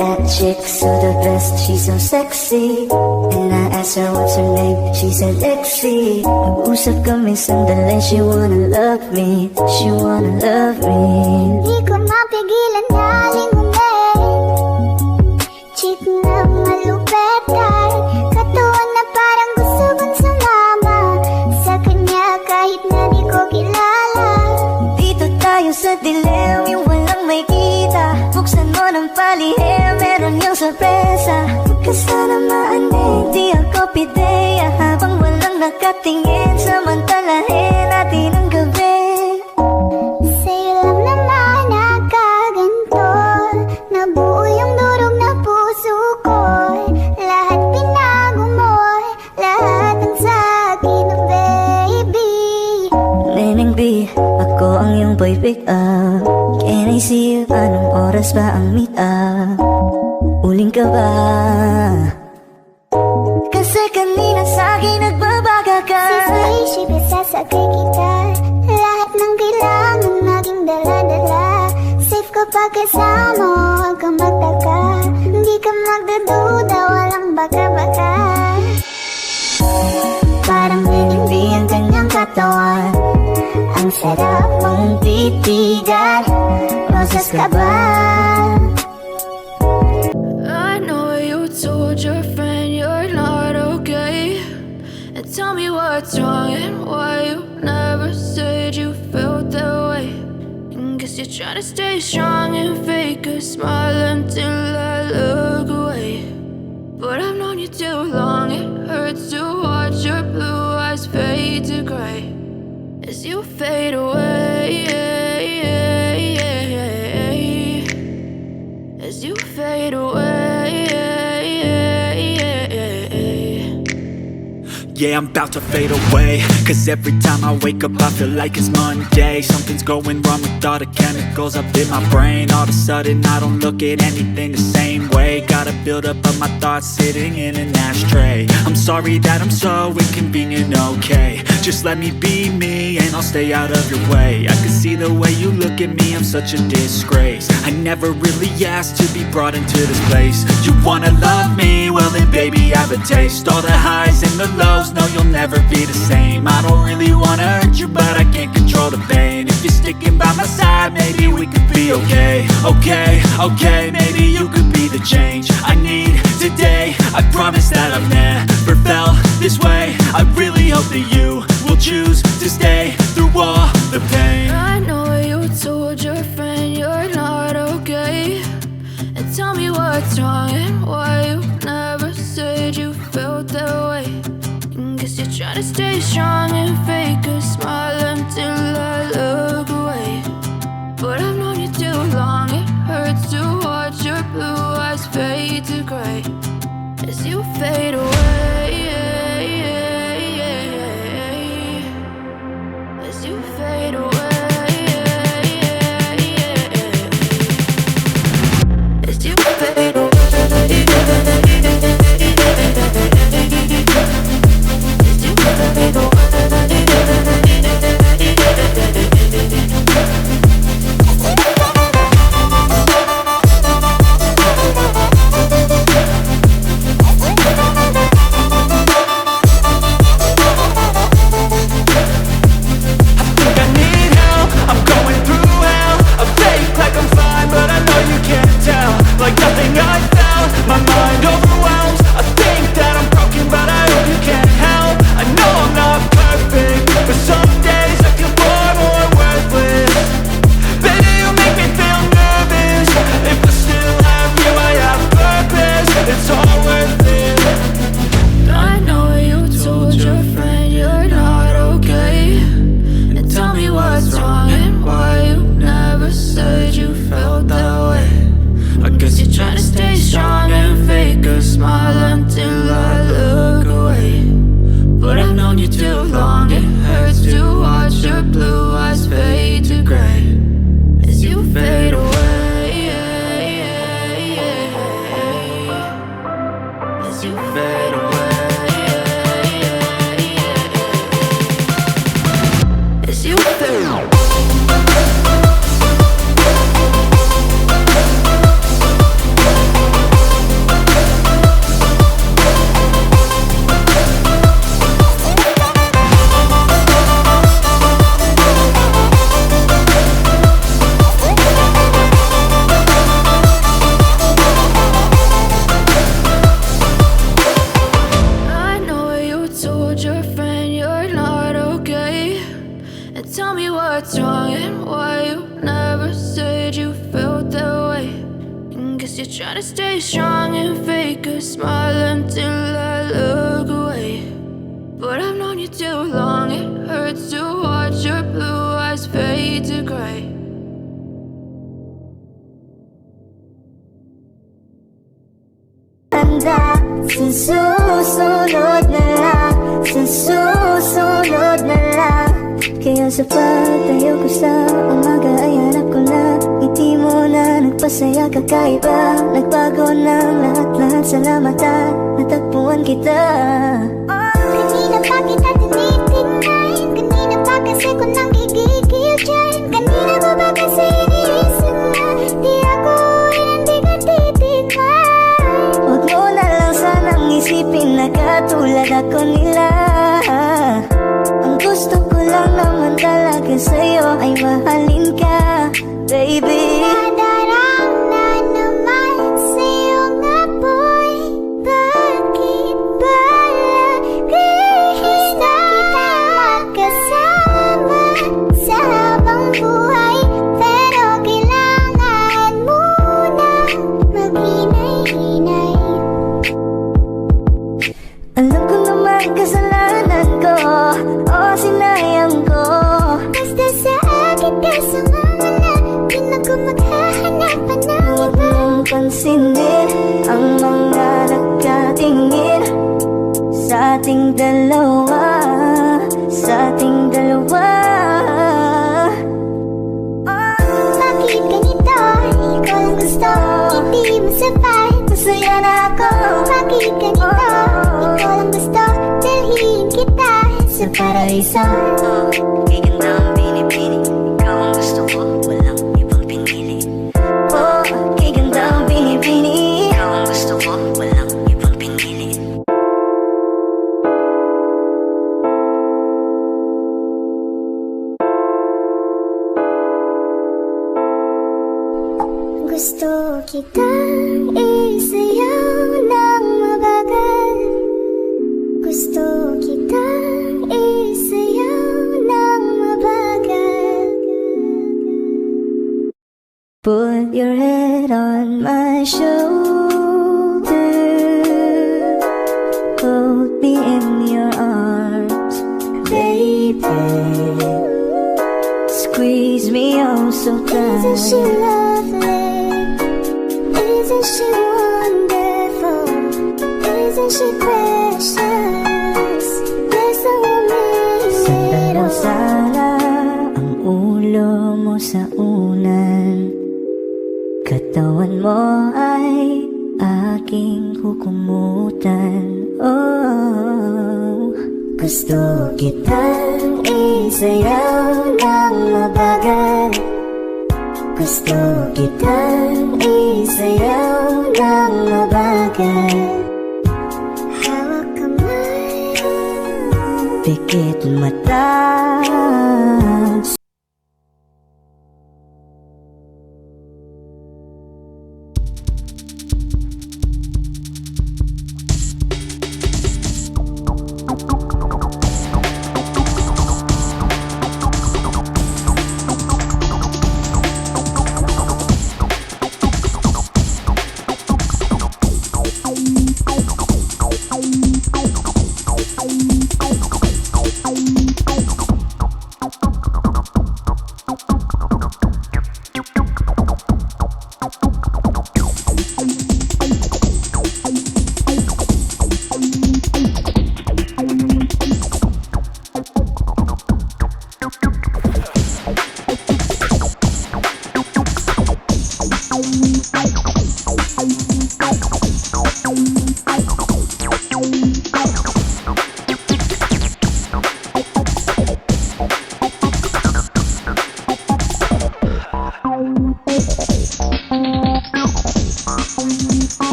S4: That chick's so the best, she's so sexy. And I asked her what's her name, she said Lexi. Nag-usap kami sandali, she wanna love me, she wanna love me. Di ko mapigilan na lingunin, chick na malupetan, katawan na parang gusto kong sumama sa kanya kahit na di ko kilala. Dito tayo sa dilim, yung walang may kita. Buksan mo ng palihim, meron yung sorpresa. Huwag ka sana maanin, di ako pideya, habang walang nakatingin, samantalahin natin ang gabi. Sa'yo lang naman nakaganto, nabuo yung durog na puso ko. Lahat pinago mo, lahat ng sa'kin, baby. Neneng B, ako ang iyong boy pick up. Can I see you? Anong oras ba ang meet up? Uling ka ba? Kasi kanina sa'kin nagbabaga ka. Sa spaceship isasakay kita. Lahat ng kailangan maging dala-dala. Safe kapag kasama, huwag kang magtaka. Hindi ka magdaduda, walang baka-baka. Parang Beningbi ang kanyang katawan, ang sarap mong titigan. Rosas ka ba?
S6: I know you told your friend you're not okay, and tell me what's wrong and why you never said you felt that way. And guess you're trying to stay strong and fake a smile until I look away. But I've known you too long, it hurts to watch your blue eyes fade to gray as you fade away, as you fade away.
S7: Yeah, I'm about to fade away, cause every time I wake up I feel like it's Monday. Something's going wrong with all the chemicals up in my brain. All of a sudden I don't look at anything the same way. way. Gotta build up of my thoughts sitting in an ashtray. I'm sorry that I'm so inconvenient, okay. Just let me be me and I'll stay out of your way. I can see the way you look at me, I'm such a disgrace. I never really asked to be brought into this place. You wanna love me? Well then baby, have a taste. All the highs and the lows, no you'll never be the same. I don't really wanna hurt you, but I can't control the pain. If you're sticking by my side, maybe we could be okay. Okay, okay, maybe you could be the change I need today. I promise that I've never felt this way. I really hope that you will choose to stay through all the pain.
S6: I know you told your friend you're not okay, and tell me what's wrong and why you never said you felt that way. Guess you're trying to stay strong and fake a smile until I look away. But I've known you too long, it hurts to watch your blue eyes fade to gray as you fade away. As you fade away. As you fade away.
S7: Like nothing I found, my mind overwhelms. I think that I'm broken, but I hope you can't help. I know I'm not perfect, but some days I feel far more worthless. Baby, you make me feel nervous. If I still have you, I have purpose. It's all worth it.
S6: I know you told your friend you're not okay, and tell me what's wrong and why you never said you felt that way. I guess you're trying to stay strong and fake a smile until I look away. But I've known you too long, it hurts to watch your blue eyes fade to gray as you fade away. As you fade away. As you fade away. Tell me what's wrong and why you never said you felt that way. Guess you're trying to stay strong and fake a smile until I look away. But I've known you too long, it hurts to watch your blue eyes fade to gray.
S4: Handa sa susunod na lang, sa susunod na lang. Kaya sa pagtayo ko sa umaga ay hanap ko na ngiti mo na nagpasaya kakaiba. Nagbago ng lahat-lahat, salamat at natagpuan kita.
S5: Kanina pa kita tinitingnan, kanina pa kasi ko nang gigigil dyan. Kanina ko ba kasi iniisip na di ako hindi ka titignan.
S4: Huwag mo na lang sanang isipin na katulad ako nila. Ang gusto ko lang naman talaga sa'yo ay mahalin ka, baby.
S5: Nadarama naman sa'yo nga boy, bakit ba lagi na kita magkasama sa habang buhay? Pero kailangan mo na maghinay-hinay.
S4: Alam ko naman kasalanan ko, o sinayang ko.
S5: Basta sa akin ka sumama na, di na ko maghahanapan ng
S4: Huwag
S5: iba.
S4: mong pansinin ang mga nagkatingin sa ating dalawa, sa ating dalawa.
S5: Bakit ganito? Ikaw lang gusto, hindi mo sapat.
S4: Mas masaya na ako. Bakit ganito? Ikaw lang gusto, dalhin kita sa paraiso.
S8: Kay ganda ang binibini, ikaw ang gusto ko, walang ibang pinili.
S4: Oh, kay ganda ang binibini,
S8: Ikaw ang gusto ko, walang ibang pinili.
S4: gusto kitang isayaw ng mabagal. Gusto kitang isayaw ng mabagal. Put your head on my shoulder, hold me in your arms, baby. Squeeze me oh so tight. Isn't she lovely? Isn't she wonderful? Isn't she precious? Yes, I'm amazing. Sundan mo sana ang ulo mo sa unan. Katawan mo ay aking kukumutan. Oh, gusto kitang isayaw ng mabagal. Gusto kitang isayaw ng mabagal. Hawak kamay, pikit mata.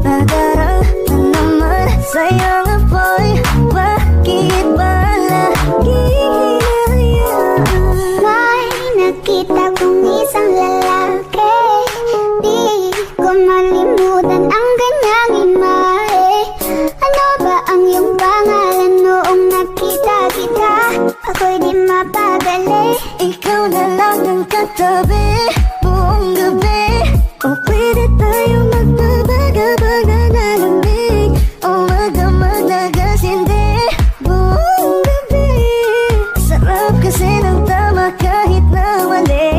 S4: Nadarama naman sa'yo nga boy, bakit ba lagi hinahayaan?
S5: May nakita kong isang lalaki, di ko malimutan ang kanyang imahe. Ano ba ang iyong pangalan noong nakita kita? Ako'y di mapagali.
S4: Ikaw na lang ang katabi buong gabi. O pwede tayo magbabaga-baga na lamig, o magdamag na gas, hindi buong gabi. Sarap kasi ng tama kahit na mali.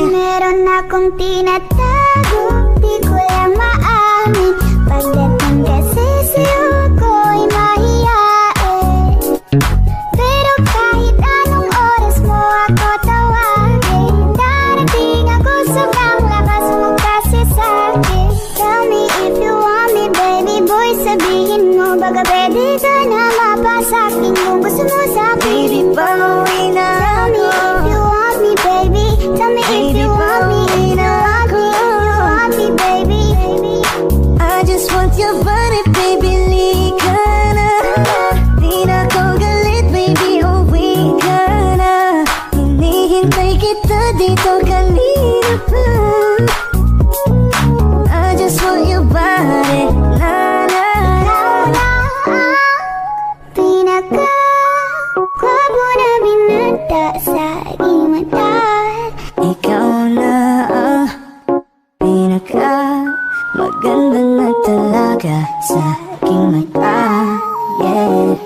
S5: Meron akong tinatago, di ko lang maamin. Pagdating kasi sa'yo ako'y mahiyain. Pero kahit anong oras mo ako tawagin, darating ako sobrang lakas mo kasi sa'kin. Tell me if you want me, baby boy, sabihin mo baga pwede ka na mapasakin kung gusto mo sa'kin.
S4: Baby, pauwi na
S5: Tell me if you want me, baby. Tell me if you want me, if you want me, if you want me, baby.
S4: I just want your body, baby, lika na. Di na ko galit, baby, uwi ka na. Hinihintay kita dito kanina pa. I just want your body, na na na.
S5: Pinaka-kwabo na binata sa aking mata.
S4: Ikaw na ang pinaka maganda na talaga sa aking mata, yeah.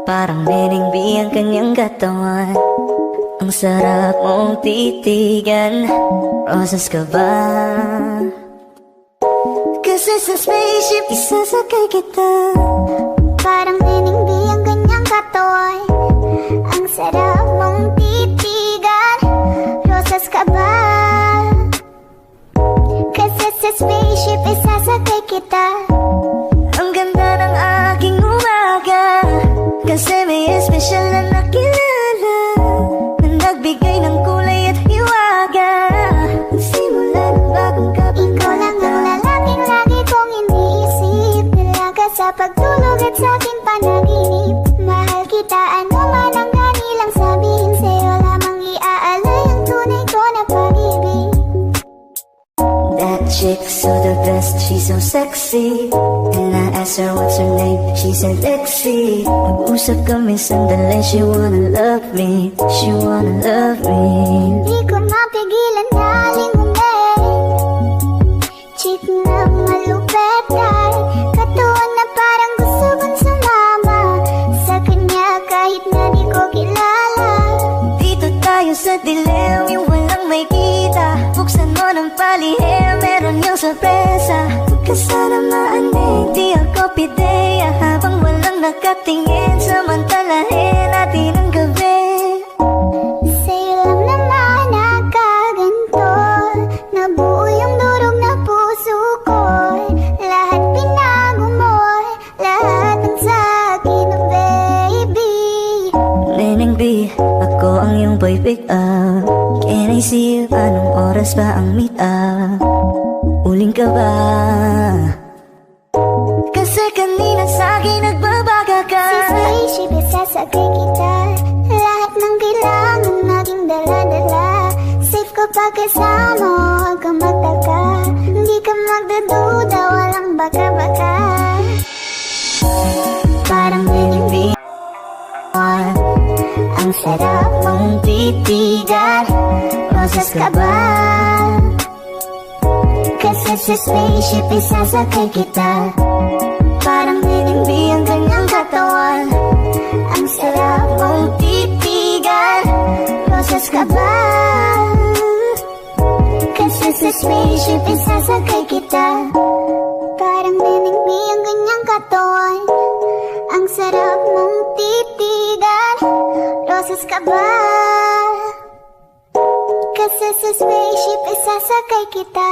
S4: Parang Beningbi ang kanyang katawan, ang sarap mong titigan. Rosas ka ba? Kasi sa spaceship isasakay kita.
S5: Parang Beningbi ang kanyang katawan, ang sarap mong titigan. Rosas ka ba? Kasi sa spaceship isasakay kita.
S4: Ang ganda ng aking umaga, kasi may espesyal na nakilala, na nagbigay ng kulay at hiwaga. Nagsimula ng bagong
S5: Ikaw lang ang
S4: kabanata.
S5: lalaking lagi kong iniisip. Dalaga sa pagtulog at sa aking panaginip. Mahal kita, ano man ang kanilang sabihin. Sa'yo lamang iaalay ang tunay ko na pag-ibig.
S4: That chick's so the best, she's so sexy. And I asked her what's her name, she said Lexi. Nag-usap kami sandali, she wanna love me, she wanna love me.
S5: Di ko mapigilan daling chick na malupet ay katawan na parang gusto kong sumama sa kanya kahit na di ko kilala.
S4: Dito tayo sa dilim, yung walang may kita. Buksan mo ng palihim, meron yung sorpresa. Huwag ka sana maanig, di ako pideya. Habang walang nakatingin, samantalahin natin ang gabi.
S5: Sa'yo lang naman nakaganto, nabuo yung durog na puso ko. Lahat pinago mo, lahat ng sa'kin, oh baby.
S4: Neneng B, ako ang iyong boy pick up. Can I see you? Anong oras ba ang meet up? Uling ka ba? Kasi ka
S5: Sasakay kita, lahat ng kailangan naging dala-dala. Safe kapag kasama mo, huwag kang magtaka. Hindi ka magdududa, walang baka-baka. Parang binibiwan, ang sarap mong titigan. Rosas ka ba? Kasi sa spaceship isasakay kita. Parang ninimbi ang kanyang katawan. Ang sarap mong titigan. Rosas ka ba? Kasi sa spaceship isasakay kita. Parang ninimbi ang kanyang katawan. Ang sarap mong titigan. Rosas ka ba? Kasi sa spaceship isasakay kita.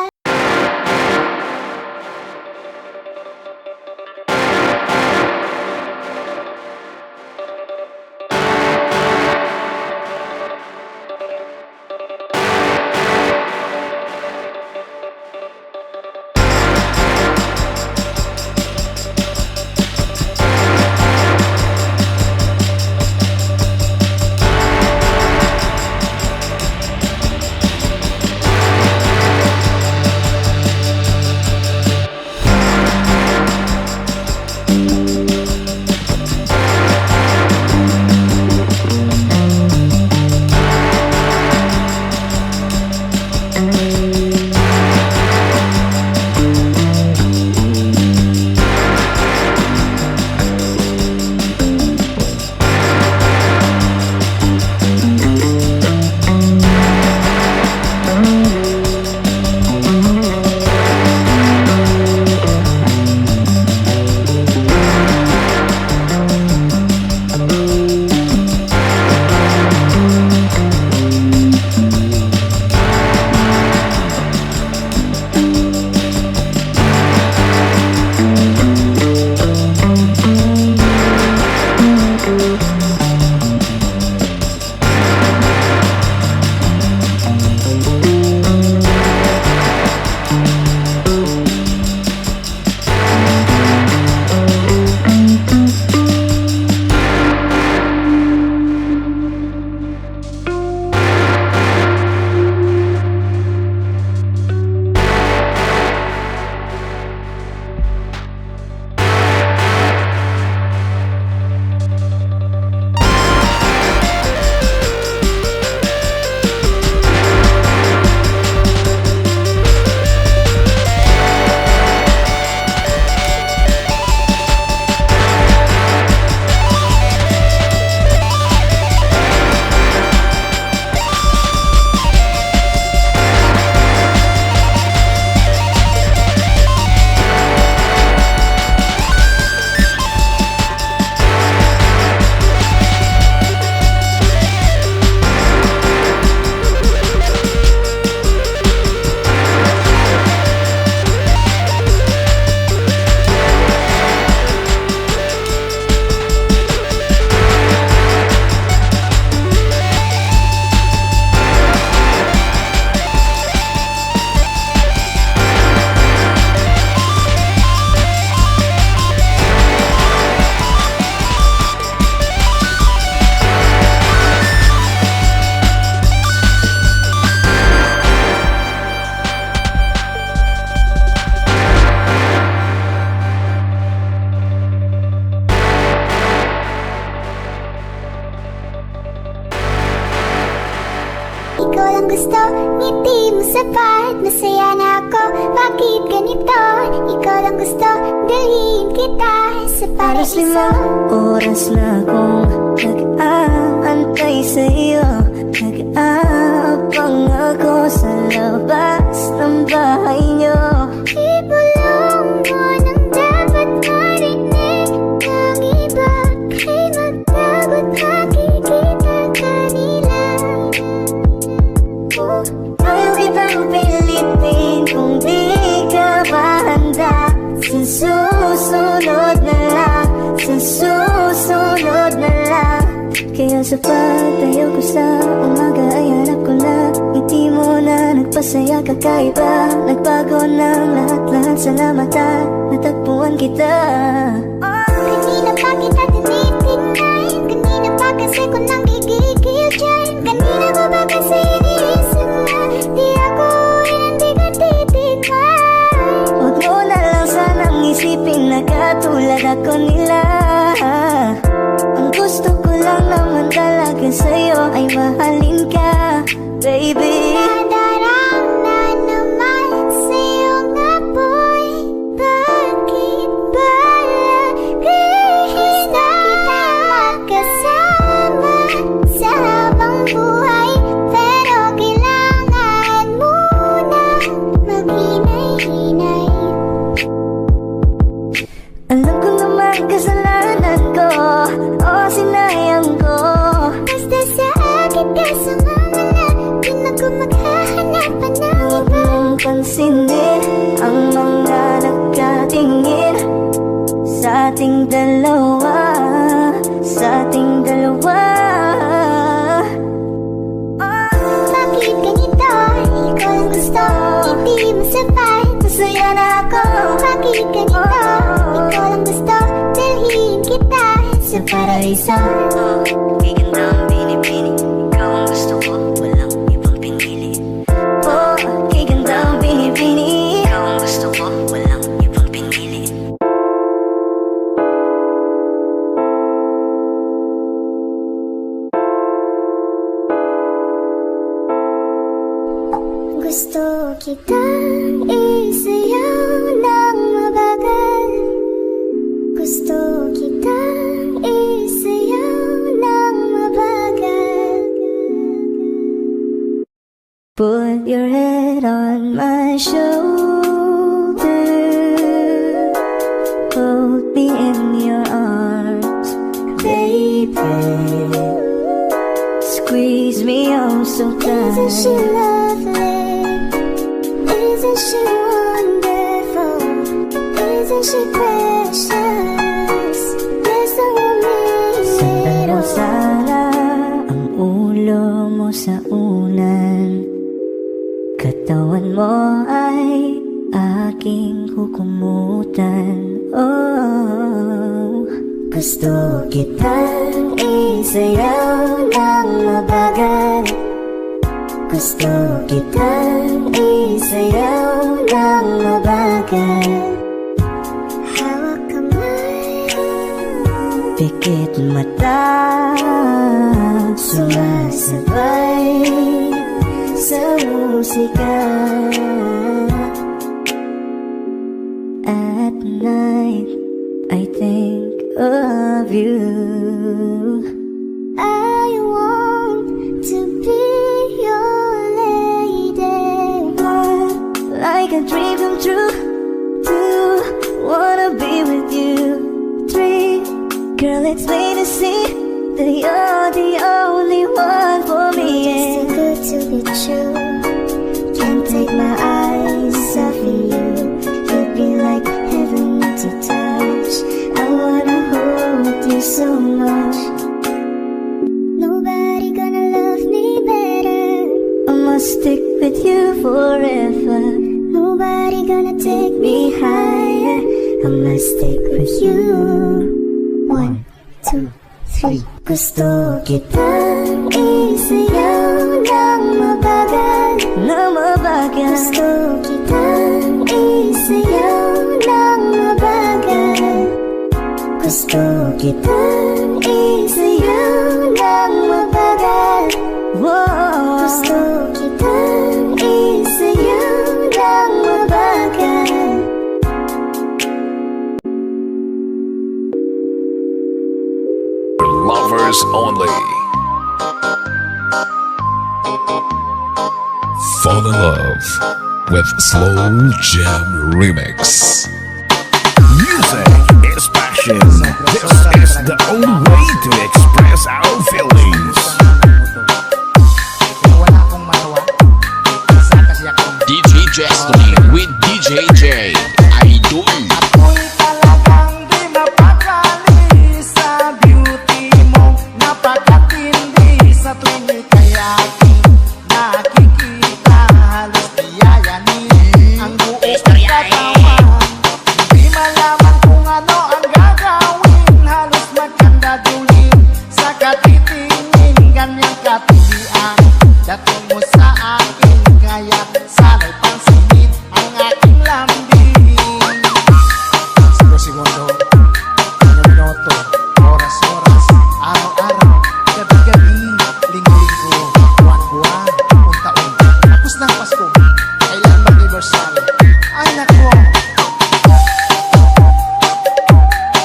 S5: Ikaw lang gusto, ngiti mo sapat. Masaya na ako, bakit ganito? Ikaw lang gusto, dalhin kita sa paraiso.
S4: 5 oras na akong nag-aantay sa'yo. Nag-aabang ako sa labas ng bahay niyo.
S5: Ibulong mo nang dapat marinig ng iba. Kay magtagot makikita kanila.
S4: Ayaw kitang pilitin kung di ka ba handa. Sa susunod na lang, sa susunod na lang. Kaya sa pagtayo ko sa umaga ay hanap ko na ngiti mo na nagpasaya kakaiba. Nagbago ng lahat-lahat sa mata, natagpuan kita.
S5: Kanina pa kita tinitingnan, kanina
S4: nila. Ang gusto ko lang naman talaga sa'yo ay mahalin ka, baby.
S5: Nadarama naman sa'yo nga boy. Bakit ba lagi na kita magkasama sa habang buhay? Pero kailangan muna maghinay-hinay.
S4: Alam ko naman kasalanan ko, o sinayang ko.
S5: Basta sa akin ka sumama na, di na ko maghahanap pa ng
S4: Huwag
S5: iba.
S4: mong pansinin ang mga nagkatingin sa ating dalawa, sa ating dalawa.
S5: Bakit ganito? Ikaw lang gusto, hindi mo sabay.
S4: Masaya na ako.
S5: Bakit ganito? Ikaw lang gusto, dalhin kita sa paraiso.
S8: Giganda ang binibini, ikaw ang gusto ko, walang ibang pinili.
S4: Oh, kay ganda ang binibini.
S8: Ikaw ang gusto ko, walang ibang pinili.
S5: Gusto kitang isayaw ng mabagal. Gusto kitang isayaw ng mabagal.
S4: Put your head on my shoulder, hold me in your arms, baby. Squeeze me oh so
S5: Isn't she
S4: tight.
S5: lovely? Isn't she wonderful? Isn't she precious? Yes, I'm
S4: Pero
S5: amazing.
S4: sana ang ulo mo sa unan, katawan mo ay aking hukumutan. Oh, gusto kitang isayaw ng mabagal. Gusto kitang isayaw ng mabagal.
S5: Hawak kamay,
S4: Pikit mata, sumasabay sa musika. At night, I think of you.
S5: I want to be your lady.
S4: Like a dream come true. 2, wanna be with you. 3, girl, it's plain to see that you're the only one for me.
S5: Just too good to be true. Can't take my eyes off of you. You'd be like heaven to touch. I wanna hold you so much. Nobody gonna love me better.
S4: I must stick with you forever.
S5: Nobody gonna take me higher.
S4: I must stick with you.
S5: 1, 2, 3.
S4: Gusto kitang isayaw ng mabagal, na mabagal.
S5: Gusto kitang isayaw ng mabagal.
S4: Gusto kitang isayaw ng mabagal. Whoa.
S5: Gusto kitang isayaw ng mabagal.
S3: Lovers only.
S9: Fall in love with Slow Jam Remix.
S3: Music is passion. This is the only way to express our feelings.